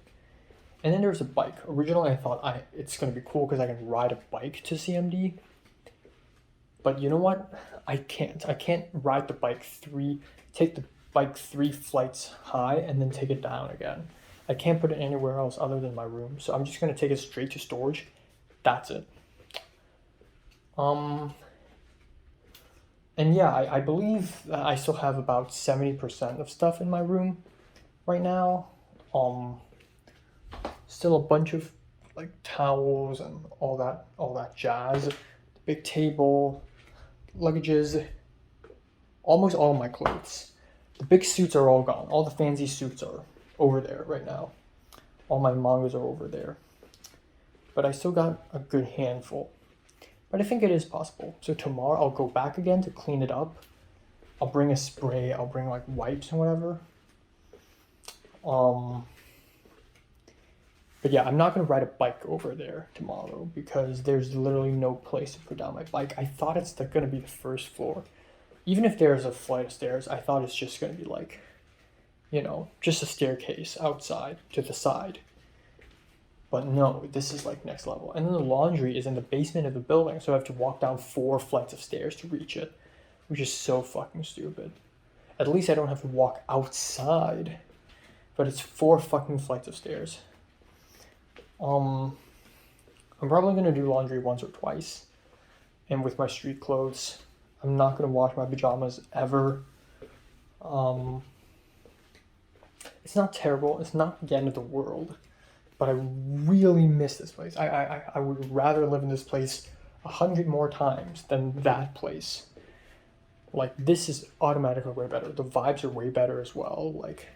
And then there's a bike. Originally, I thought it's gonna be cool because I can ride a bike to CMD. But you know what? I can't. I can't ride the bike take the bike 3 flights high and then take it down again. I can't put it anywhere else other than my room. So I'm just gonna take it straight to storage. That's it. And yeah, I believe that I still have about 70% of stuff in my room right now. Still a bunch of like towels and all that jazz. The big table, luggages, almost all my clothes. The big suits are all gone. All the fancy suits are over there right now. All my mangas are over there. But I still got a good handful. But I think it is possible. So tomorrow I'll go back again to clean it up. I'll bring a spray. I'll bring like wipes and whatever. But yeah, I'm not gonna ride a bike over there tomorrow because there's literally no place to put down my bike. I thought it's gonna be the first floor. Even if there's a flight of stairs, I thought it's just gonna be like, just a staircase outside to the side. But no, this is like next level. And then the laundry is in the basement of the building, so I have to walk down 4 flights of stairs to reach it, which is so fucking stupid. At least I don't have to walk outside, but it's 4 fucking flights of stairs. I'm probably gonna do laundry once or twice, and with my street clothes, I'm not gonna wash my pajamas ever. It's not terrible. It's not the end of the world. But I really miss this place. I would rather live in this place 100 more times than that place. Like, this is automatically way better. The vibes are way better as well. Like,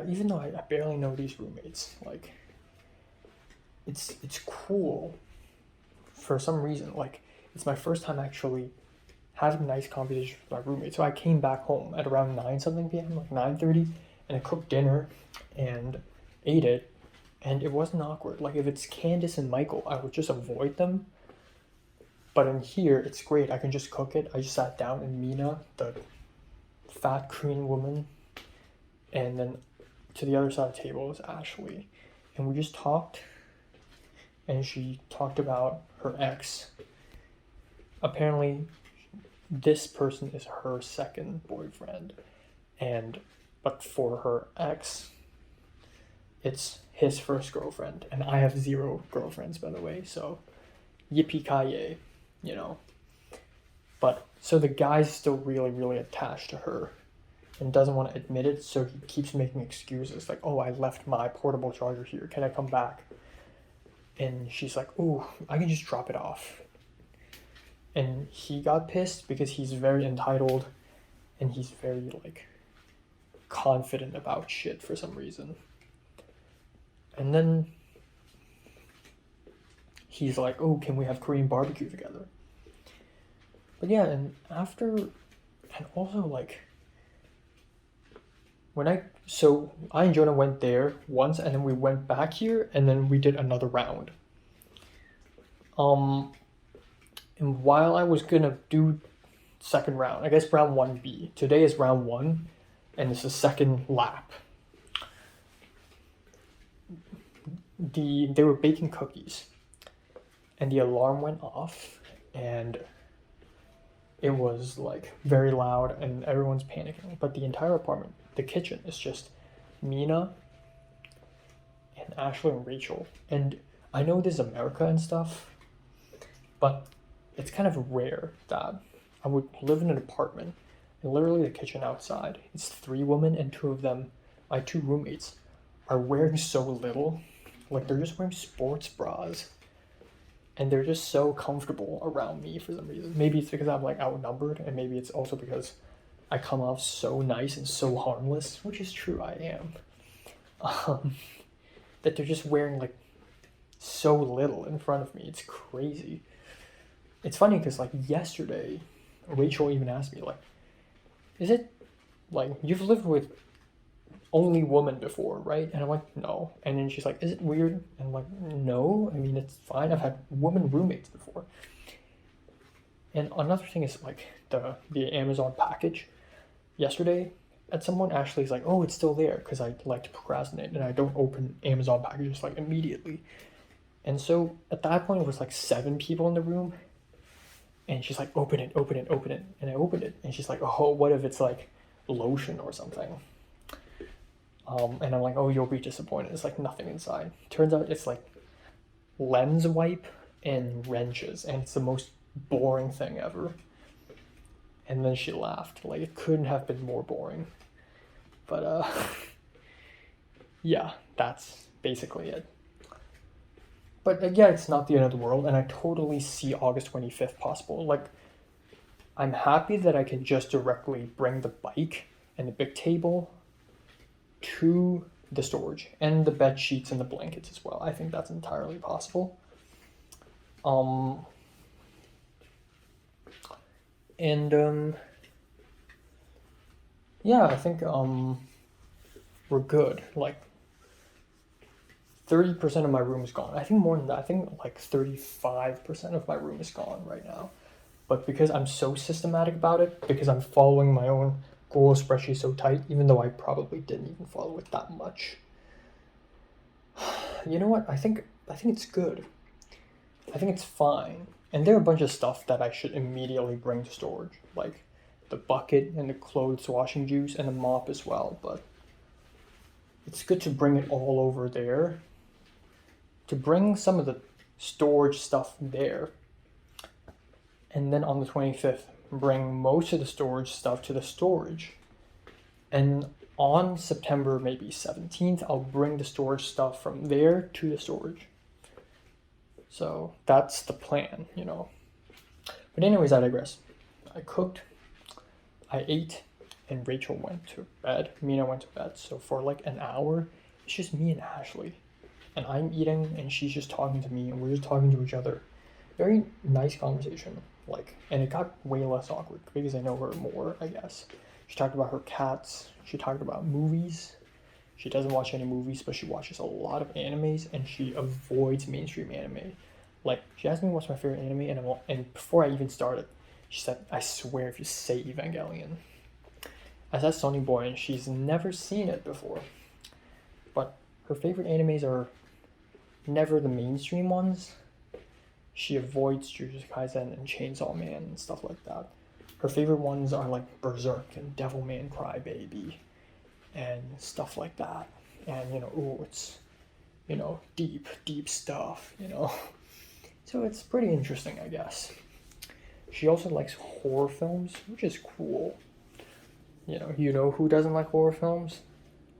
even though I barely know these roommates, like, it's cool for some reason. Like, it's my first time actually having a nice conversation with my roommate. So I came back home at around 9 something p.m., like 9:30, and I cooked dinner and ate it. And it wasn't awkward. Like, if it's Candace and Michael, I would just avoid them. But in here, it's great. I can just cook it. I just sat down, and Mina, the fat Korean woman, and then to the other side of the table is Ashley. And we just talked, and she talked about her ex. Apparently, this person is her second boyfriend. But for her ex, it's his first girlfriend, and I have 0 girlfriends, by the way, so yippee-ki-yay, But, so the guy's still really, really attached to her and doesn't want to admit it, so he keeps making excuses, like, "Oh, I left my portable charger here, can I come back?" And she's like, "Oh, I can just drop it off." And he got pissed because he's very entitled, and he's very, like, confident about shit for some reason. And then he's like, "Oh, can we have Korean barbecue together?" But yeah, and also like, I and Jonah went there once, and then we went back here, and then we did another round. And while I was gonna do second round, I guess round 1B, today is round 1, and it's the second lap. They were baking cookies, and the alarm went off, and it was like very loud, and everyone's panicking. But the entire apartment, the kitchen, is just Mina and Ashley and Rachel. And I know this is America and stuff, but it's kind of rare that I would live in an apartment and literally the kitchen outside. It's 3 women, and 2 of them my two roommates are wearing so little. Like, they're just wearing sports bras. And they're just so comfortable around me for some reason. Maybe it's because I'm like outnumbered, and maybe it's also because I come off so nice and so harmless, which is true, I am. Um, that they're just wearing like so little in front of me. It's crazy. It's funny because like yesterday, Rachel even asked me like, "Is it like you've lived with only women before, right?" And I'm like, "No." And then she's like, "Is it weird?" And I'm like, "No. I mean, it's fine. I've had women roommates before." And another thing is like the Amazon package. Yesterday, at some point, Ashley's like, "Oh, it's still there," because I like to procrastinate and I don't open Amazon packages like immediately. And so at that point, it was like 7 people in the room, and she's like, "Open it, open it, open it," and I opened it, and she's like, "Oh, what if it's like lotion or something?" And I'm like, "Oh, you'll be disappointed. It's like nothing inside." Turns out it's like lens wipe and wrenches, and it's the most boring thing ever. And then she laughed. Like, it couldn't have been more boring. But, yeah, that's basically it. But again, it's not the end of the world, and I totally see August 25th possible. Like, I'm happy that I can just directly bring the bike and the big table to the storage, and the bed sheets and the blankets as well. I think that's entirely possible. Um, and yeah, I think we're good. Like 30% of my room is gone. I think more than that. I think like 35% of my room is gone right now. But because I'm so systematic about it, because I'm following my own Google spreadsheet so tight, even though I probably didn't even follow it that much. You know what? I think it's good. I think it's fine. And there are a bunch of stuff that I should immediately bring to storage, like the bucket and the clothes washing juice and the mop as well, but it's good to bring it all over there. To bring some of the storage stuff there. And then on the 25th, bring most of the storage stuff to the storage. And on September maybe 17th, I'll bring the storage stuff from there to the storage. So that's the plan, you know. But anyways, I digress. I cooked, I ate, and Rachel went to bed. Mina went to bed. So for like an hour, it's just me and Ashley. And I'm eating, and she's just talking to me, and we're just talking to each other. Very nice conversation. Like, and it got way less awkward because I know her more, I guess. She talked about her cats. She talked about movies. She doesn't watch any movies, but she watches a lot of animes, and she avoids mainstream anime. Like, she asked me what's my favorite anime, and before I even started, she said, "I swear if you say Evangelion." I said Sonny Boy, and she's never seen it before. But her favorite animes are never the mainstream ones. She avoids Jujutsu Kaisen and Chainsaw Man and stuff like that. Her favorite ones are like Berserk and Devilman Crybaby and stuff like that. And, you know, ooh, it's, you know, deep, deep stuff, you know. So it's pretty interesting, I guess. She also likes horror films, which is cool. You know who doesn't like horror films?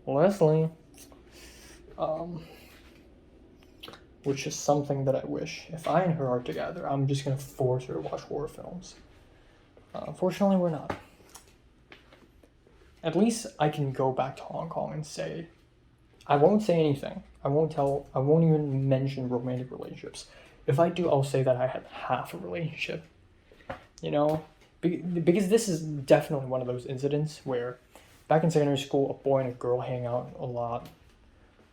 Leslie. Which is something that I wish. If I and her are together, I'm just going to force her to watch horror films. Unfortunately, we're not. At least I can go back to Hong Kong and say, I won't say anything. I won't even mention romantic relationships. If I do, I'll say that I had half a relationship. You know? Because this is definitely one of those incidents where back in secondary school, a boy and a girl hang out a lot.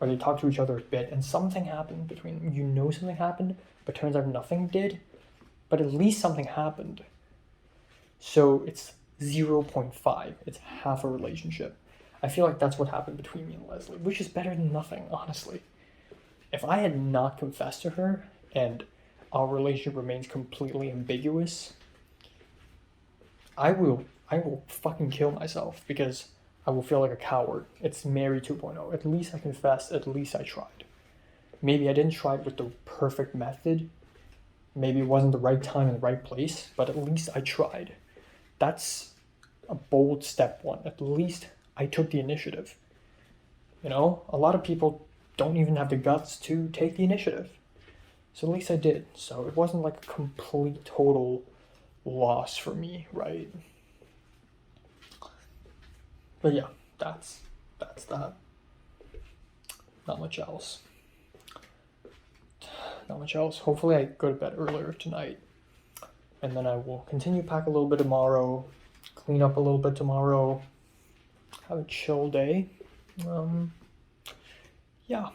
Or they talk to each other a bit, and something happened between them. You know something happened, but turns out nothing did. But at least something happened. So it's 0.5. It's half a relationship. I feel like that's what happened between me and Leslie, which is better than nothing, honestly. If I had not confessed to her, and our relationship remains completely ambiguous, I will fucking kill myself, because I will feel like a coward. It's Mary 2.0. At least I confessed. At least I tried. Maybe I didn't try it with the perfect method. Maybe it wasn't the right time and the right place, but at least I tried. That's a bold step one. At least I took the initiative. You know, a lot of people don't even have the guts to take the initiative. So at least I did. So it wasn't like a complete total loss for me, right? But yeah, that's that. Not much else. Not much else. Hopefully I go to bed earlier tonight. And then I will continue pack a little bit tomorrow, clean up a little bit tomorrow, have a chill day. Yeah.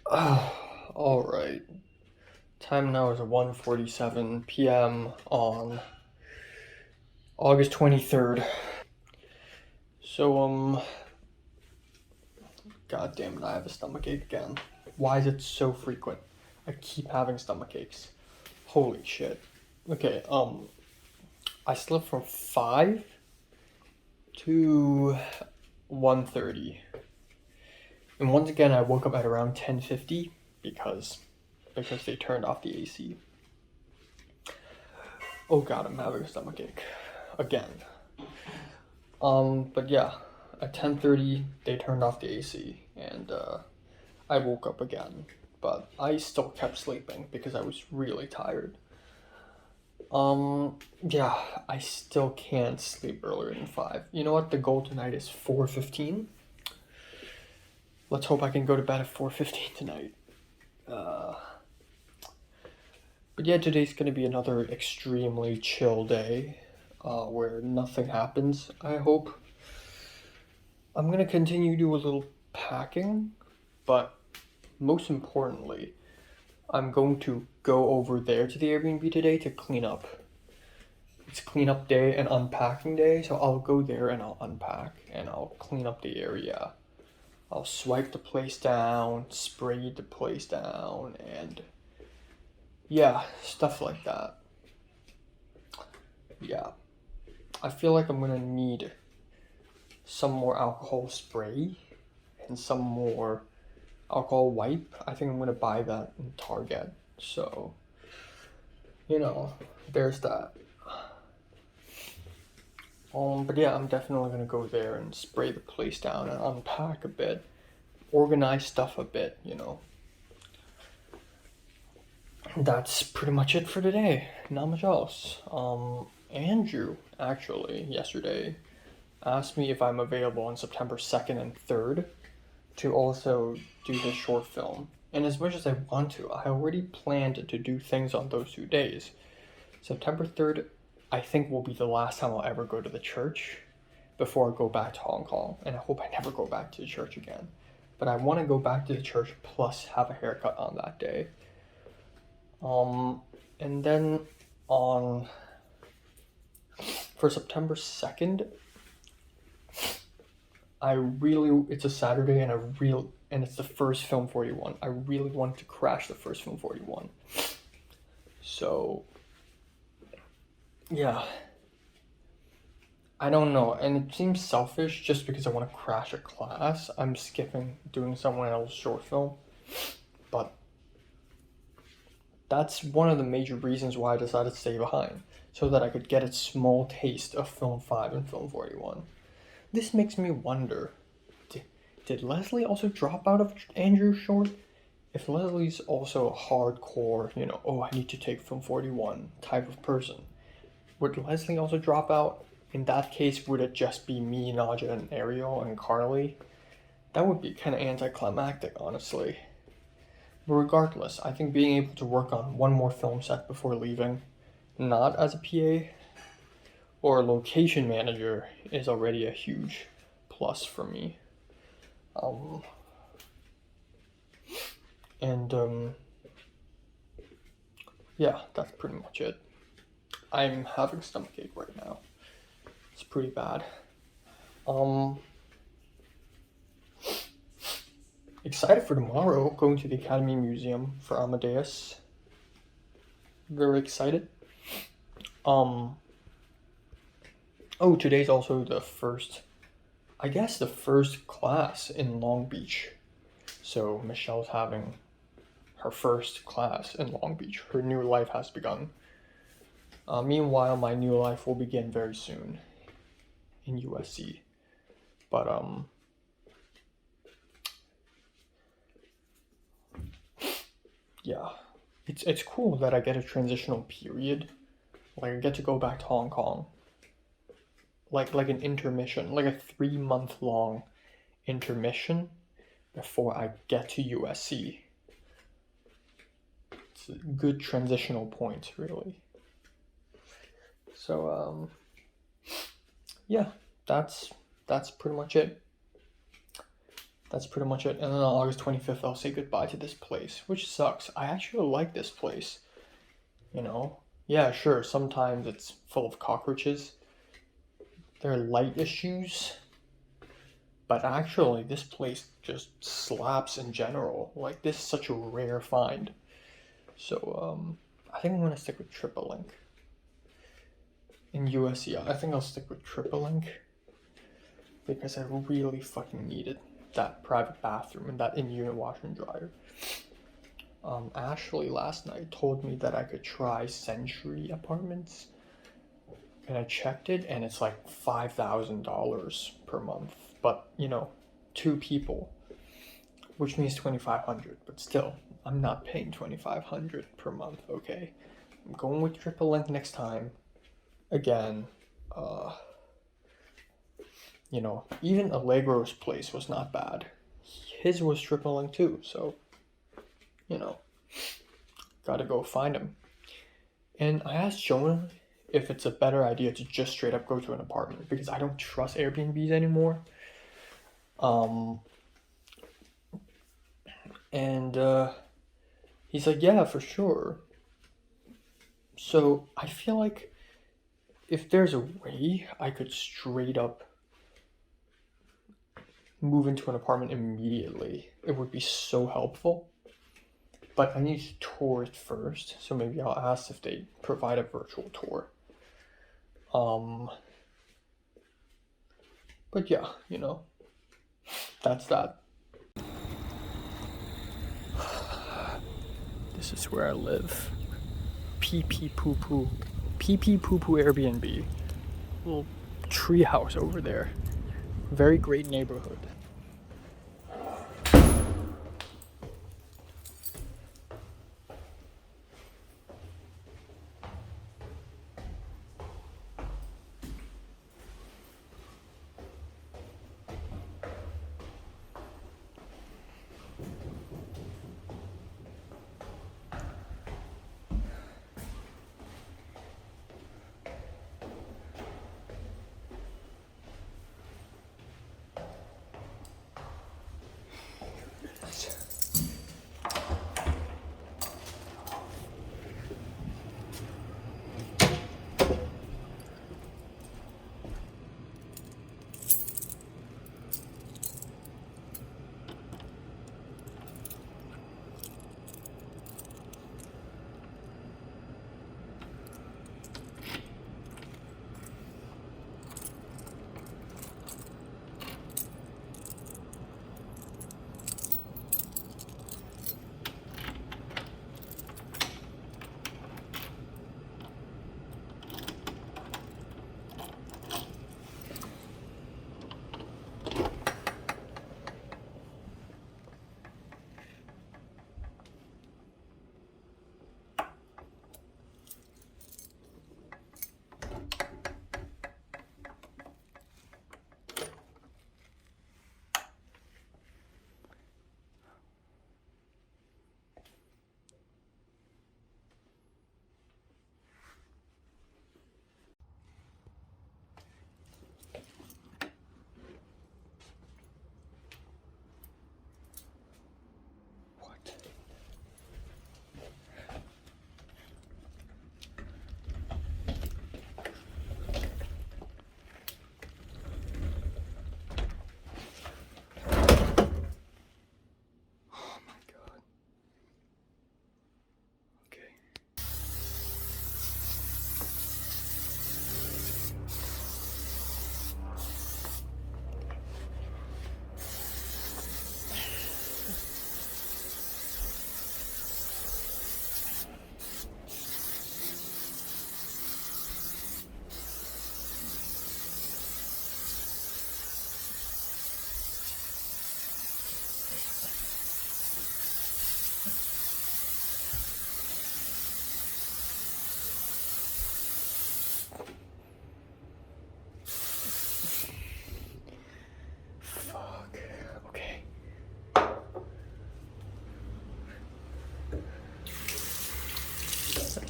All right. Time now is 1:47 p.m. on August 23rd. So, god damn it, I have a stomachache again. Why is it so frequent? I keep having stomach aches. Holy shit. Okay, I slept from 5 to 1:30. And once again, I woke up at around 10:50 because they turned off the AC. Oh god, I'm having a stomachache again. But yeah, at 10:30 they turned off the AC and I woke up again. But I still kept sleeping because I was really tired. Yeah, I still can't sleep earlier than 5. You know what? The goal tonight is 4:15. Let's hope I can go to bed at 4:15 tonight. But yeah, today's gonna be another extremely chill day, where nothing happens, I hope. I'm gonna continue to do a little packing, but most importantly, I'm going to go over there to the Airbnb today to clean up. It's cleanup day and unpacking day, so I'll go there and I'll unpack and I'll clean up the area. I'll swipe the place down, spray the place down, and yeah, stuff like that. Yeah. I feel like I'm gonna need some more alcohol spray and some more alcohol wipe. I think I'm gonna buy that in Target. So, you know, there's that. But yeah, I'm definitely gonna go there and spray the place down and unpack a bit, organize stuff a bit, you know. That's pretty much it for today. Not much else. Andrew actually yesterday asked me if I'm available on September 2nd and 3rd to also do his short film. And as much as I want to, I already planned to do things on those 2 days. September 3rd, I think, will be the last time I'll ever go to the church before I go back to Hong Kong. And I hope I never go back to the church again. But I want to go back to the church plus have a haircut on that day. And then for September 2nd, it's a Saturday and it's the first Film 41. I really want to crash the first Film 41. So, yeah. I don't know, and it seems selfish just because I want to crash a class. I'm skipping doing someone else's short film. But that's one of the major reasons why I decided to stay behind, so that I could get a small taste of Film 5 and Film 41. This makes me wonder, did Leslie also drop out of Andrew's short? If Leslie's also a hardcore, I need to take Film 41 type of person, would Leslie also drop out? In that case, would it just be me, Naja, and Ariel, and Carly? That would be kind of anticlimactic, honestly. But regardless, I think being able to work on one more film set before leaving, not as a PA or a location manager, is already a huge plus for me. Yeah, that's pretty much it. I'm having stomachache right now. It's pretty bad. Excited for tomorrow, going to the Academy Museum for Amadeus. Very excited. Today's also the first class in Long Beach. So Michelle's having her first class in Long Beach. Her new life has begun. Meanwhile, my new life will begin very soon. in USC. But yeah, it's cool that I get a transitional period. Like I get to go back to Hong Kong. Like an intermission, like a 3-month long intermission before I get to USC. It's a good transitional point, really. So yeah, that's pretty much it. That's pretty much it. And then on August 25th, I'll say goodbye to this place, which sucks. I actually like this place. You know? Yeah, sure, sometimes it's full of cockroaches. There are light issues. But actually, this place just slaps in general. Like, this is such a rare find. So, I think I'm gonna stick with TripleLink. In USC, I think I'll stick with TripleLink. Because I really fucking needed that private bathroom and that in-unit washer and dryer. Ashley last night told me that I could try Century Apartments, and I checked it, and it's like $5,000 per month. But you know, 2 people, which means $2,500. But still, I'm not paying $2,500 per month. Okay, I'm going with TripleLink next time. Again, you know, even Allegro's place was not bad. His was TripleLink too, so, you know, gotta go find him. And I asked Jonah if it's a better idea to just straight up go to an apartment, because I don't trust Airbnbs anymore. And he's like, yeah, for sure. So I feel like if there's a way I could straight up move into an apartment immediately, it would be so helpful. But I need to tour it first, so maybe I'll ask if they provide a virtual tour. But yeah, you know, that's that. This is where I live. Pee Pee Poo Poo. Pee Pee Poo Poo Airbnb. Little tree house over there. Very great neighborhood.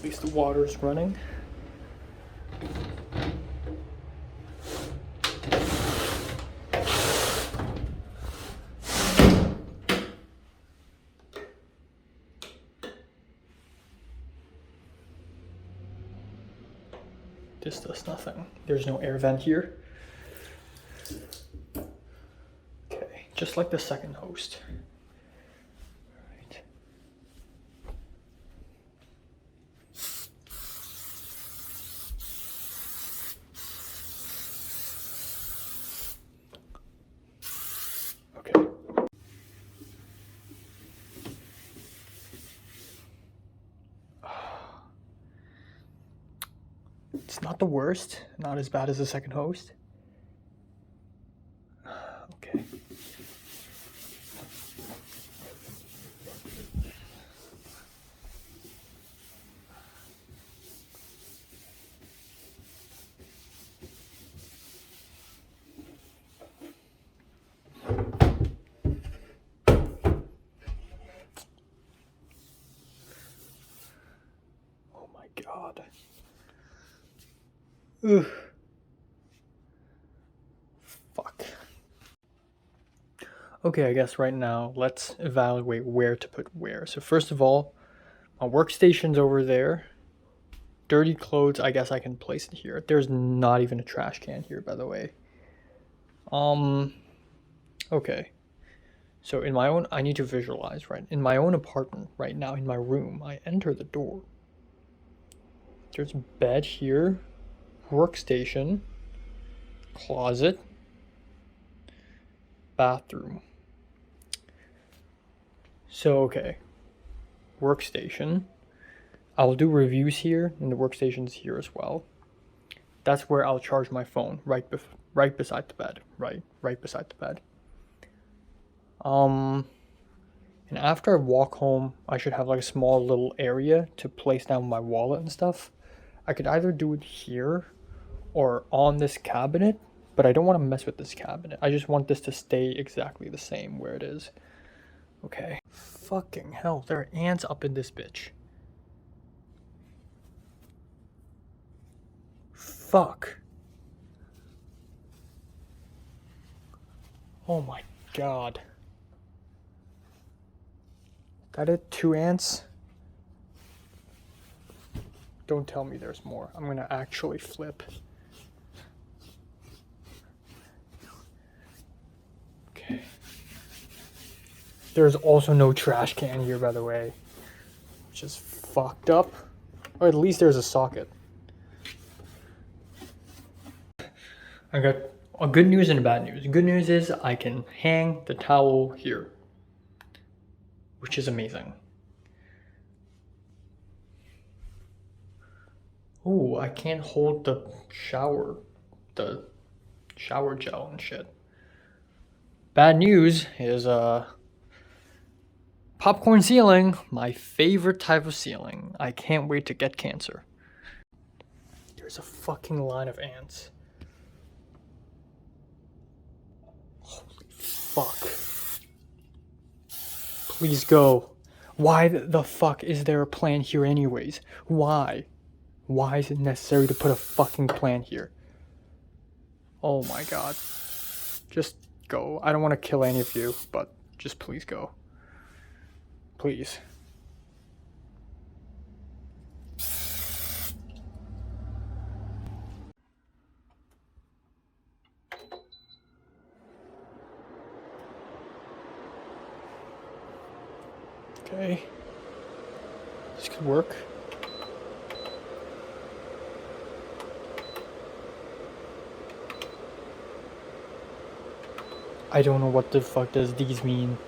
At least the water is running. This does nothing. There's no air vent here. Okay, just like the second host. Right. Okay. It's not the worst, not as bad as the second host. Okay. Oh my God. Ugh. Fuck. Okay, I guess right now let's evaluate where to put where. So first of all, my workstation's over there. Dirty clothes, I guess I can place it here. There's not even a trash can here, by the way. Okay. So in my own, I need to visualize, right? In my own apartment right now, in my room, I enter the door. There's a bed here, workstation, closet, bathroom. So, okay. Workstation. I'll do reviews here, and the workstation's here as well. That's where I'll charge my phone, right beside the bed, right beside the bed. And after I walk home, I should have like a small little area to place down my wallet and stuff. I could either do it here or on this cabinet, but I don't want to mess with this cabinet. I just want this to stay exactly the same where it is. Okay. Fucking hell, there are ants up in this bitch. Fuck. Oh my God. That it? 2 ants? Don't tell me there's more. I'm gonna actually flip. Okay. There's also no trash can here, by the way. Which is fucked up. Or at least there's a socket. I got a good news and a bad news. Good news is I can hang the towel here, which is amazing. Ooh, I can't hold the shower gel and shit. Bad news is popcorn ceiling, my favorite type of ceiling. I can't wait to get cancer. There's a fucking line of ants. Holy fuck. Please go. Why the fuck is there a plant here anyways? Why? Why is it necessary to put a fucking plant here? Oh my God. Just go. I don't want to kill any of you, but just please go. Please. Okay. This could work. I don't know what the fuck does these mean.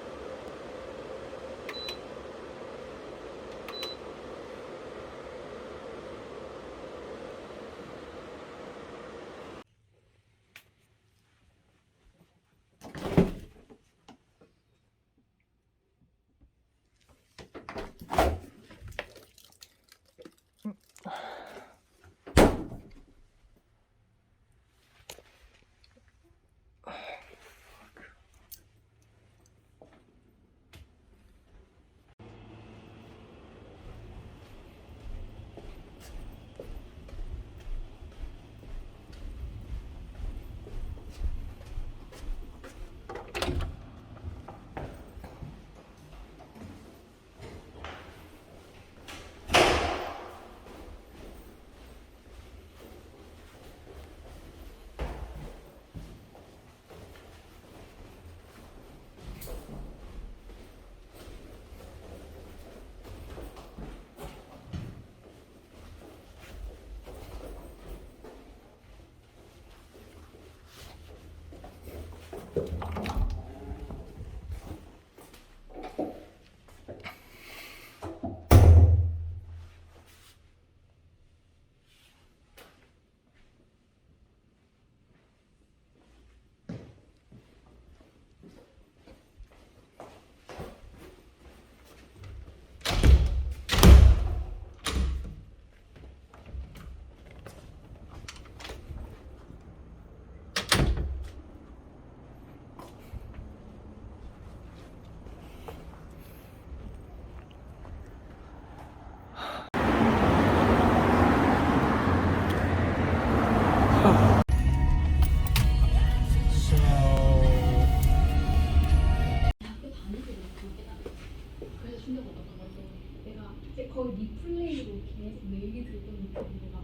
거의 리플레이로 계속 내 얘기 듣던 느낌이라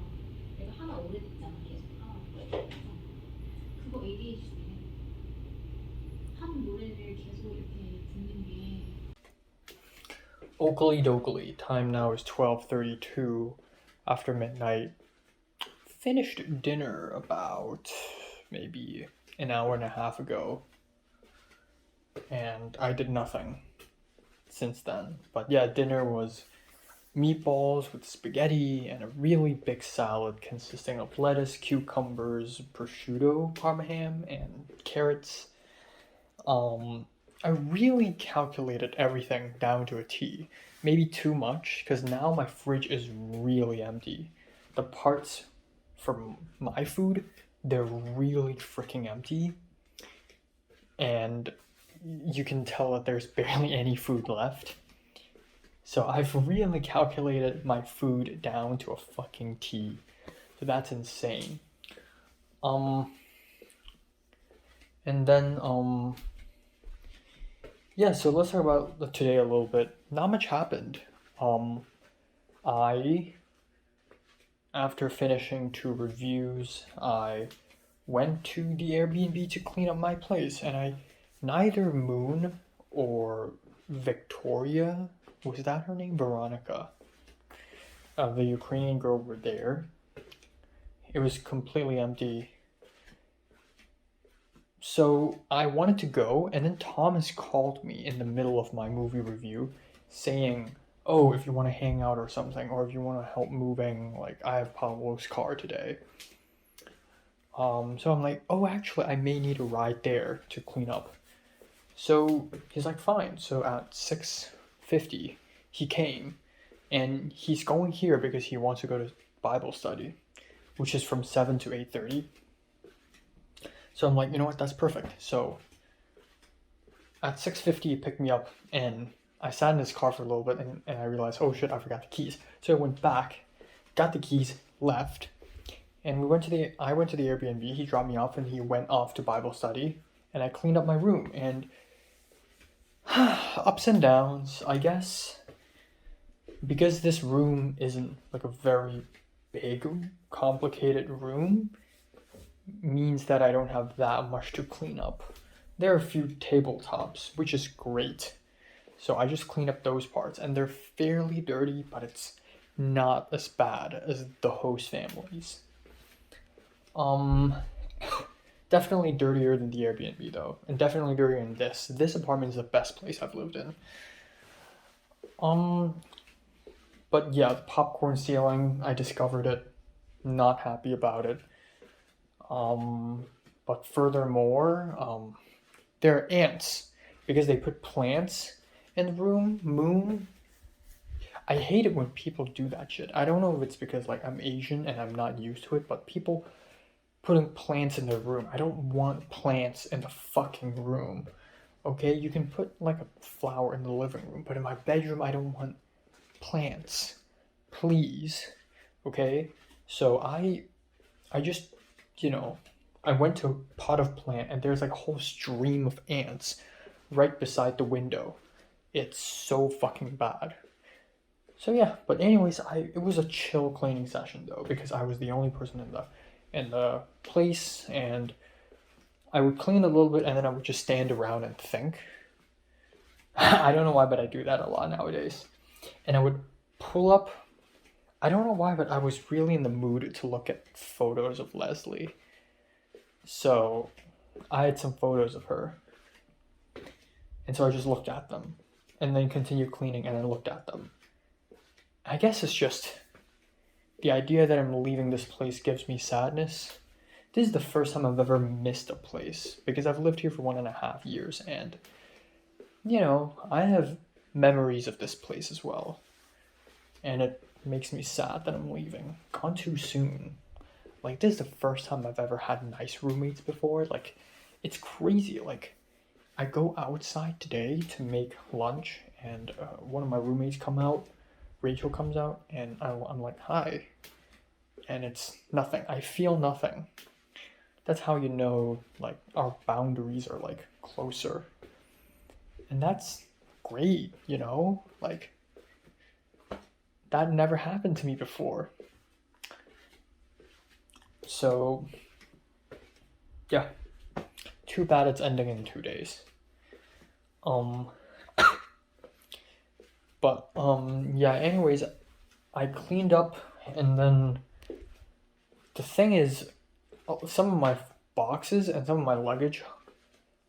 내가 하나 오래됐잖아 계속 하나 오래돼서 그거 ADHD네. 한 노래를 계속 이렇게 듣는 게
Oakley dokley. Time now is 12:32 after midnight. Finished dinner about maybe an hour and a half ago. And I did nothing since then. But yeah, dinner was meatballs with spaghetti and a really big salad consisting of lettuce, cucumbers, prosciutto, parma ham, and carrots. I really calculated everything down to a T. Maybe too much, because now my fridge is really empty. The parts for my food, they're really freaking empty. And you can tell that there's barely any food left. So I've really calculated my food down to a fucking T. So that's insane. And then, yeah, so let's talk about today a little bit. Not much happened. After finishing 2 reviews, I went to the Airbnb to clean up my place, and neither Moon or Victoria, was that her name? Veronica, the Ukrainian girl, were there. It was completely empty. So I wanted to go, and then Thomas called me in the middle of my movie review saying, oh, if you want to hang out or something, or if you want to help moving, like, I have Pablo's car today. So I'm like, oh, actually, I may need a ride there to clean up. So he's like, fine. So at 6:50, he came, and he's going here because he wants to go to Bible study, which is from 7 to 8:30. So I'm like, you know what, that's perfect. So at 6:50, he picked me up, and I sat in his car for a little bit, and I realized, oh shit, I forgot the keys. So I went back, got the keys, left, and I went to the Airbnb. He dropped me off, and he went off to Bible study, and I cleaned up my room. And ups and downs, I guess, because this room isn't like a very big, complicated room, means that I don't have that much to clean up. There are a few tabletops, which is great. So I just cleaned up those parts, and they're fairly dirty, but it's not as bad as the host families. Definitely dirtier than the Airbnb though, and definitely dirtier than this. This apartment is the best place I've lived in. But yeah, the popcorn ceiling, I discovered it. Not happy about it. But furthermore, there are ants because they put plants in the room. Moon. I hate it when people do that shit. I don't know if it's because like I'm Asian and I'm not used to it, but people putting plants in their room. I don't want plants in the fucking room. Okay, you can put like a flower in the living room, but in my bedroom I don't want plants. Please. Okay? So I just, I went to a pot of plant and there's like a whole stream of ants right beside the window. It's so fucking bad. So yeah, but anyways, it was a chill cleaning session though because I was the only person in the place, and I would clean a little bit and then I would just stand around and think. I don't know why, but I do that a lot nowadays. And I would pull up. I don't know why, but I was really in the mood to look at photos of Leslie. So I had some photos of her. And so I just looked at them and then continued cleaning and then looked at them. I guess it's just the idea that I'm leaving this place gives me sadness. This is the first time I've ever missed a place because I've lived here for 1.5 years, and I have memories of this place as well. And it makes me sad that I'm leaving. Gone too soon. Like, this is the first time I've ever had nice roommates before. Like, it's crazy. Like, I go outside today to make lunch, and one of my roommates Rachel comes out, and I'm like, hi. And it's nothing. I feel nothing. That's how you know, like, our boundaries are, like, closer. And that's great, Like, that never happened to me before. So, yeah. Too bad it's ending in 2 days. But, yeah, anyways, I cleaned up, and then the thing is, some of my boxes and some of my luggage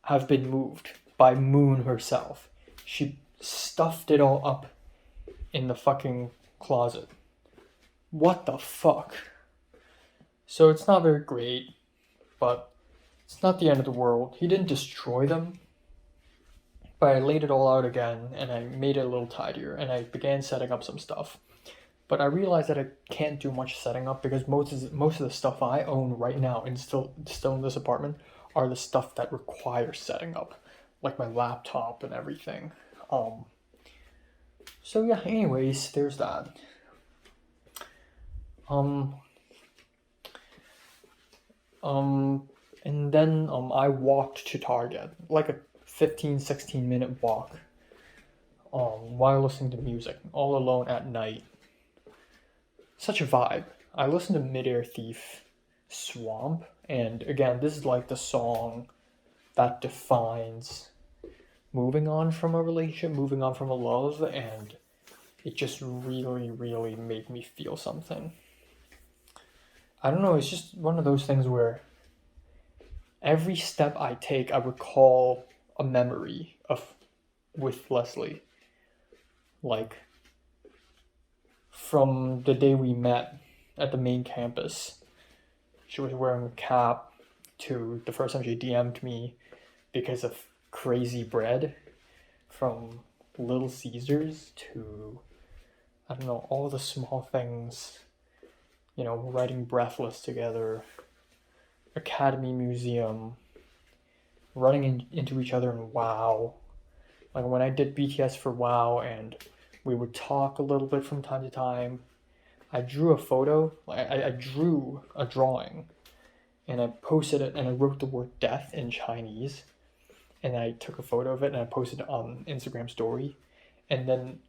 have been moved by Moon herself. She stuffed it all up in the fucking closet. What the fuck? So it's not very great, but it's not the end of the world. He didn't destroy them, but I laid it all out again, and I made it a little tidier, and I began setting up some stuff. But I realized that I can't do much setting up because most of the stuff I own right now and still in this apartment are the stuff that requires setting up, like my laptop and everything. So yeah, anyways, there's that. And then I walked to Target, like a 15-16 minute walk, while listening to music, all alone at night. Such a vibe. I listened to Midair Thief, Swamp, and again, this is like the song that defines moving on from a relationship, moving on from a love, and it just really, really made me feel something. I don't know, it's just one of those things where every step I take, I recall a memory with Leslie. Like, from the day we met at the main campus, she was wearing a cap, to the first time she DM'd me because of crazy bread, from Little Caesars to, I don't know, all the small things, you know, writing Breathless together, Academy Museum, running into each other in WoW. Like when I did BTS for WoW and we would talk a little bit from time to time. I drew a photo, I drew a drawing, and I posted it, and I wrote the word death in Chinese, and I took a photo of it, and I posted it on Instagram story, and then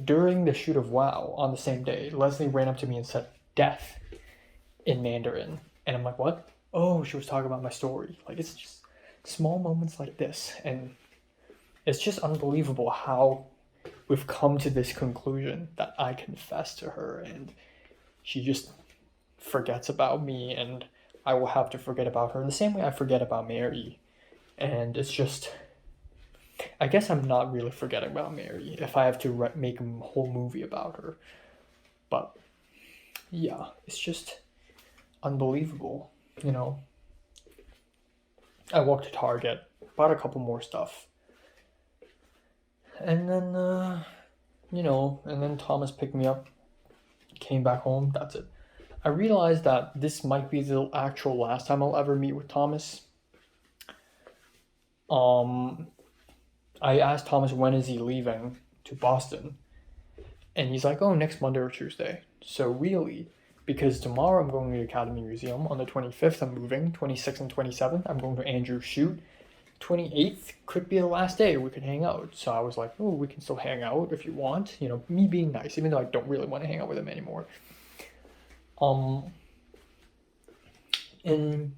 during the shoot of WoW, on the same day, Leslie ran up to me and said, death, in Mandarin, and I'm like, what? Oh, she was talking about my story. Like, it's just small moments like this, and it's just unbelievable how we've come to this conclusion that I confess to her and she just forgets about me, and I will have to forget about her the same way I forget about Mary. And it's just, I guess I'm not really forgetting about Mary if I have to make a whole movie about her. But yeah, it's just unbelievable, you know. I walked to Target, bought a couple more stuff. And then, you know, and then Thomas picked me up, came back home, that's it. I realized that this might be the actual last time I'll ever meet with Thomas. I asked Thomas when is he leaving to Boston, and he's like, oh, next Monday or Tuesday. So really, because tomorrow I'm going to the Academy Museum, on the 25th I'm moving, 26th and 27th I'm going to Andrew's shoot, 28th could be the last day we could hang out. So I was like, oh, we can still hang out if you want, you know, me being nice, even though I don't really want to hang out with him anymore. And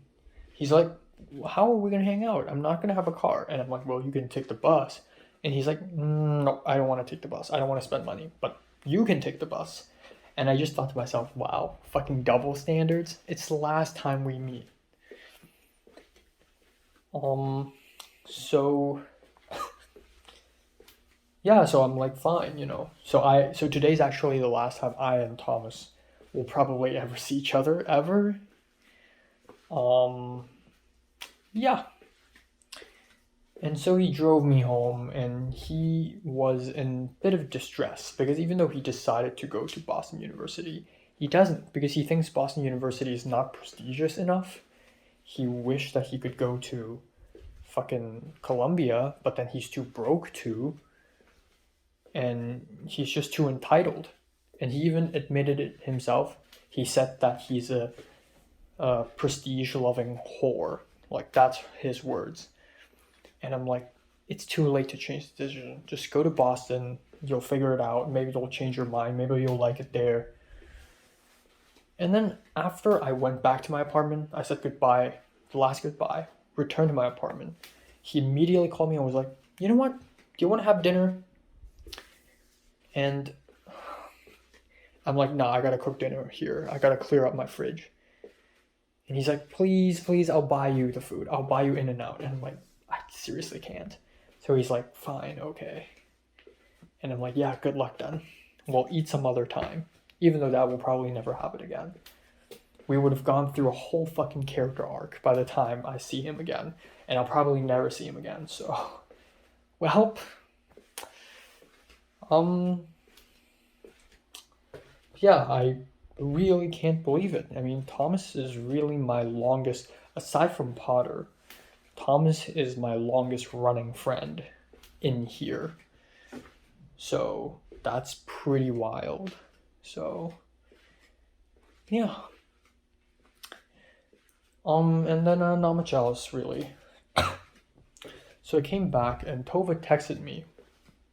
he's like, how are we gonna hang out? I'm not gonna have a car. And I'm like, well, you can take the bus. And he's like, no, I don't want to take the bus. I don't want to spend money, but you can take the bus. And I just thought to myself, wow, fucking double standards. It's the last time we meet. So yeah, so I'm like, fine, you know. So today's actually the last time I and Thomas will probably ever see each other ever. Yeah. And so he drove me home, and he was in a bit of distress because even though he decided to go to Boston University, he doesn't, because he thinks Boston University is not prestigious enough. He wished that he could go to fucking Columbia, but then he's too broke to, and he's just too entitled. And he even admitted it himself. He said that he's a prestige-loving whore. Like, that's his words. And I'm like, it's too late to change the decision. Just go to Boston, You'll figure it out. Maybe it'll change your mind. Maybe you'll like it there. And then after I went back to my apartment, I said goodbye, the last goodbye, returned to my apartment. He immediately called me and was like, you know what? Do you want to have dinner? And I'm like, nah, I gotta cook dinner here. I gotta clear up my fridge. And he's like, please, please, I'll buy you the food. I'll buy you In-N-Out. And I'm like, I seriously can't. So he's like, fine, okay. And I'm like, yeah, good luck then. We'll eat some other time. Even though that will probably never happen again. We would have gone through a whole fucking character arc by the time I see him again. And I'll probably never see him again, so... Well... Yeah, I really can't believe it. I mean, Thomas is really my longest... Aside from Potter, Thomas is my longest running friend in here. So, that's pretty wild. So, yeah. And then not much else really. So I came back and Tova texted me.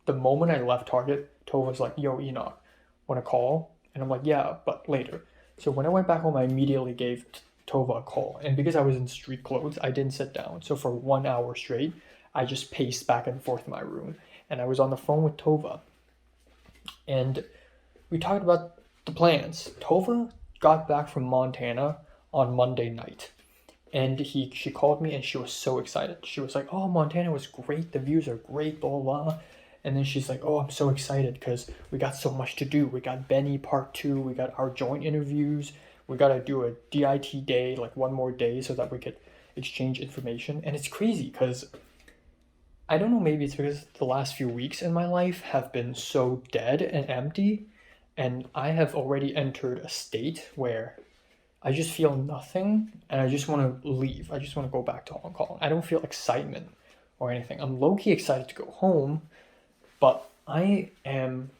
The moment I left Target, Tova's like, yo, Enoch, wanna call? And I'm like, yeah, but later. So when I went back home, I immediately gave Tova a call. And because I was in street clothes, I didn't sit down. So for 1 hour straight, I just paced back and forth in my room. And I was on the phone with Tova. And we talked about the plans. Tova got back from Montana on Monday night. And she called me and she was so excited. She was like, oh, Montana was great. The views are great, blah, blah, blah. And then she's like, oh, I'm so excited because we got so much to do. We got Benny part 2. We got our joint interviews. We got to do a DIT day, like one more day so that we could exchange information. And it's crazy because I don't know, maybe it's because the last few weeks in my life have been so dead and empty. And I have already entered a state where I just feel nothing and I just want to leave. I just want to go back to Hong Kong. I don't feel excitement or anything. I'm low-key excited to go home, but I am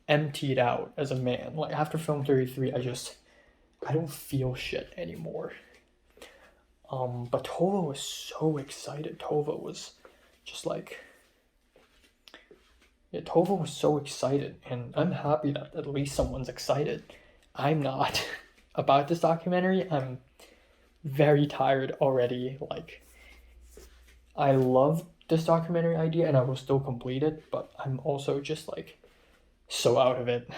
emptied out as a man. Like after film 33, I don't feel shit anymore. But Tova was so excited. Tova was just like, yeah, Tova was so excited, and I'm happy that at least someone's excited. I'm not. About this documentary, I'm very tired already. Like, I love this documentary idea and I will still complete it, but I'm also just like so out of it.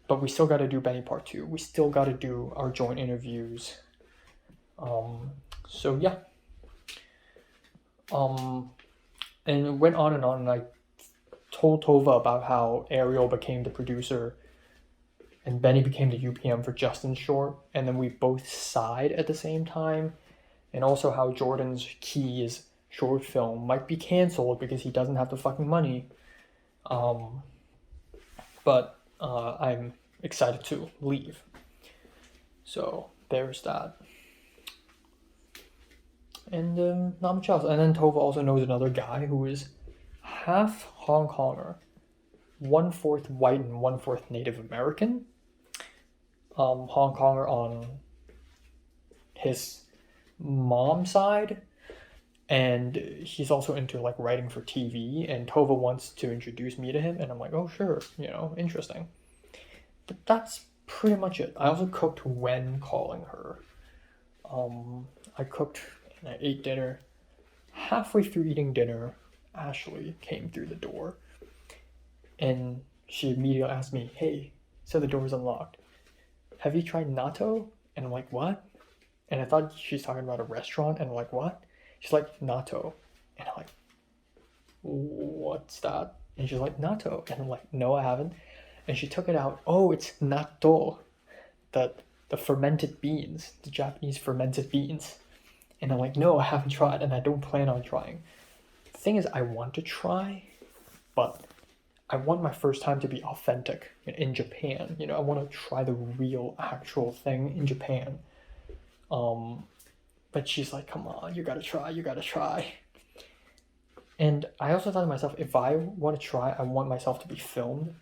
But we still got to do Benny part 2. We still got to do our joint interviews. So yeah. And it went on and I told Tova about how Ariel became the producer and Benny became the UPM for Justin's short, and then we both sighed at the same time, and also how Jordan's Keys short film might be canceled because he doesn't have the fucking money. But I'm excited to leave. So there's that. And not much else. And then Tova also knows another guy who is half Hong Konger, 1/4 white and 1/4 Native American. Hong Konger on his mom's side, and he's also into like writing for TV, and Tova wants to introduce me to him, and I'm like, oh sure, interesting. But that's pretty much it. I also cooked when calling her. I cooked and I ate dinner. Halfway through eating dinner, Ashley came through the door, and she immediately asked me, hey, so the door's unlocked. Have you tried natto? And I'm like, what? And I thought she's talking about a restaurant, and I'm like, what? She's like, natto. And I'm like, what's that? And she's like, natto. And I'm like, no, I haven't. And she took it out. Oh, it's natto. The fermented beans, the Japanese fermented beans. And I'm like, no, I haven't tried, and I don't plan on trying. The thing is, I want to try, but I want my first time to be authentic in Japan. I want to try the real, actual thing in Japan. But she's like, come on, you gotta try. And I also thought to myself, if I want to try, I want myself to be filmed.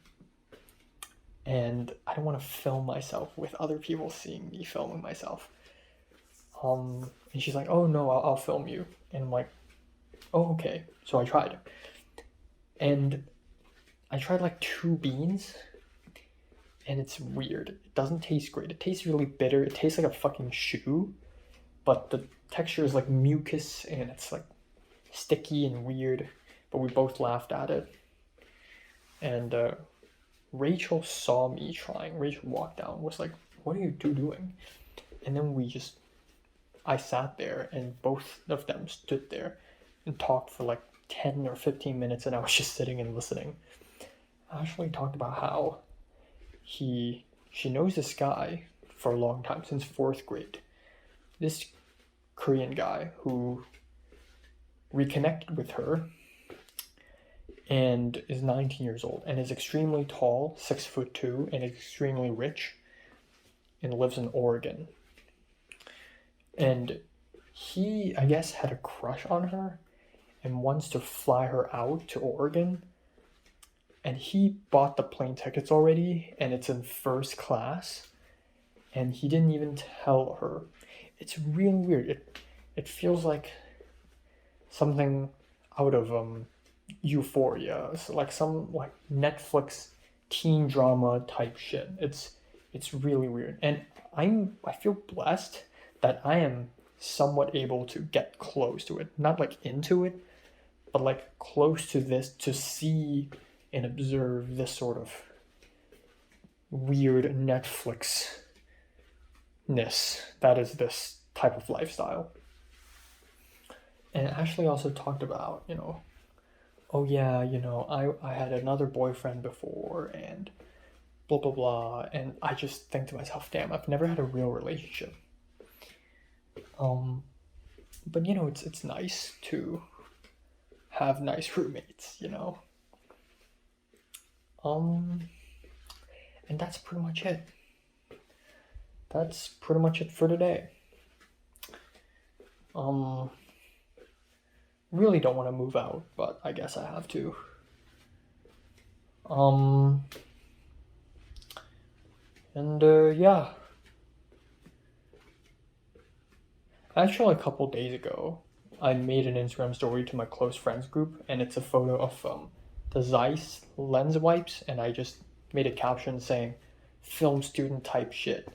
And I don't want to film myself with other people seeing me filming myself. And she's like, oh no, I'll film you. And I'm like, oh, okay. So I tried. And I tried like 2 beans, and it's weird. It doesn't taste great. It tastes really bitter. It tastes like a fucking shoe, but the texture is like mucus, and it's like sticky and weird. But we both laughed at it. And Rachel saw me trying. Rachel walked down, was like, "What are you doing?" And then I sat there, and both of them stood there and talked for like 10 or 15 minutes, and I was just sitting and listening. Ashley talked about how she knows this guy for a long time, since 4th grade. This Korean guy who reconnected with her and is 19 years old and is extremely tall, 6'2", and is extremely rich, and lives in Oregon. And he, I guess, had a crush on her and wants to fly her out to Oregon. And he bought the plane tickets already, and it's in first class, and he didn't even tell her. It's really weird. It feels like something out of Euphoria. It's like some like Netflix teen drama type shit. It's really weird. And I feel blessed that I am somewhat able to get close to it. Not like into it, but like close to this, to see and observe this sort of weird Netflix-ness that is this type of lifestyle. And Ashley also talked about, oh yeah, I had another boyfriend before, and blah blah blah. And I just think to myself, damn, I've never had a real relationship. But it's nice to have nice roommates, and that's pretty much it. That's pretty much it for today. Really don't want to move out, but I guess I have to. Yeah. Actually, a couple days ago, I made an Instagram story to my close friends group, and it's a photo of the Zeiss lens wipes, and I just made a caption saying, "film student type shit."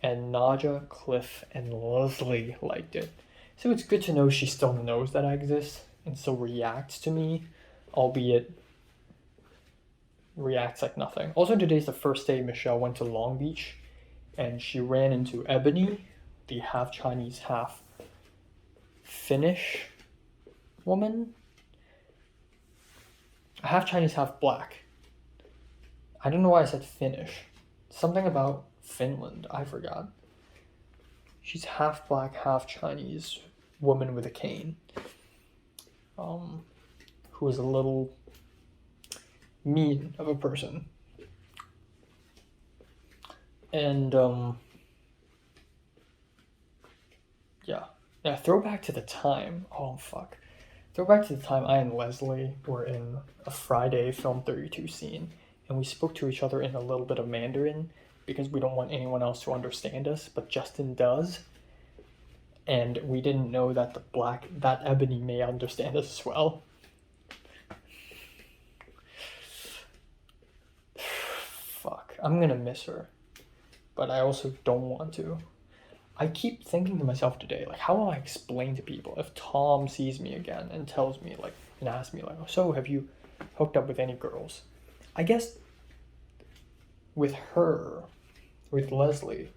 And Naja, Cliff, and Leslie liked it. So it's good to know she still knows that I exist and still reacts to me, albeit reacts like nothing. Also, today's the first day Michelle went to Long Beach, and she ran into Ebony, the half Chinese, half Finnish woman. Half Chinese, half black. I don't know why I said Finnish. Something about Finland, I forgot. She's half black, half Chinese woman with a cane. Who is a little mean of a person. And yeah, throwback to the time. Oh fuck. Throwback to the time I and Leslie were in a Friday Film 32 scene, and we spoke to each other in a little bit of Mandarin because we don't want anyone else to understand us, but Justin does. And we didn't know that that Ebony may understand us as well. Fuck, I'm gonna miss her, but I also don't want to. I keep thinking to myself today, like, how will I explain to people if Tom sees me again and tells me, like, and asks me, like, so have you hooked up with any girls? I guess with her, with Leslie,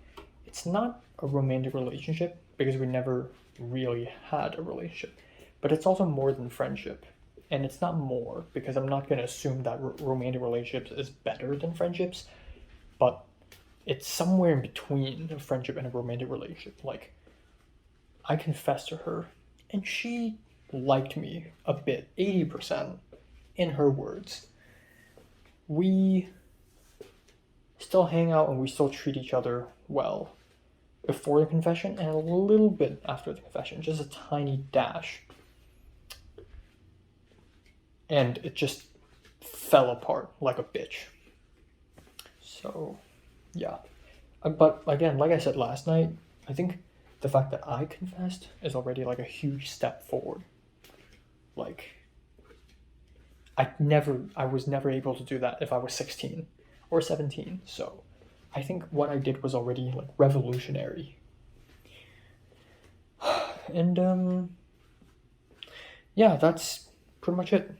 it's not a romantic relationship because we never really had a relationship, but it's also more than friendship. And it's not more because I'm not going to assume that romantic relationships is better than friendships, but it's somewhere in between a friendship and a romantic relationship. Like, I confessed to her, and she liked me a bit, 80%, in her words. We still hang out and we still treat each other well before the confession and a little bit after the confession, just a tiny dash. And it just fell apart like a bitch. So, yeah. But again, like I said last night, I think the fact that I confessed is already like a huge step forward. Like, I was never able to do that if I was 16 or 17. So I think what I did was already like revolutionary. And yeah, that's pretty much it.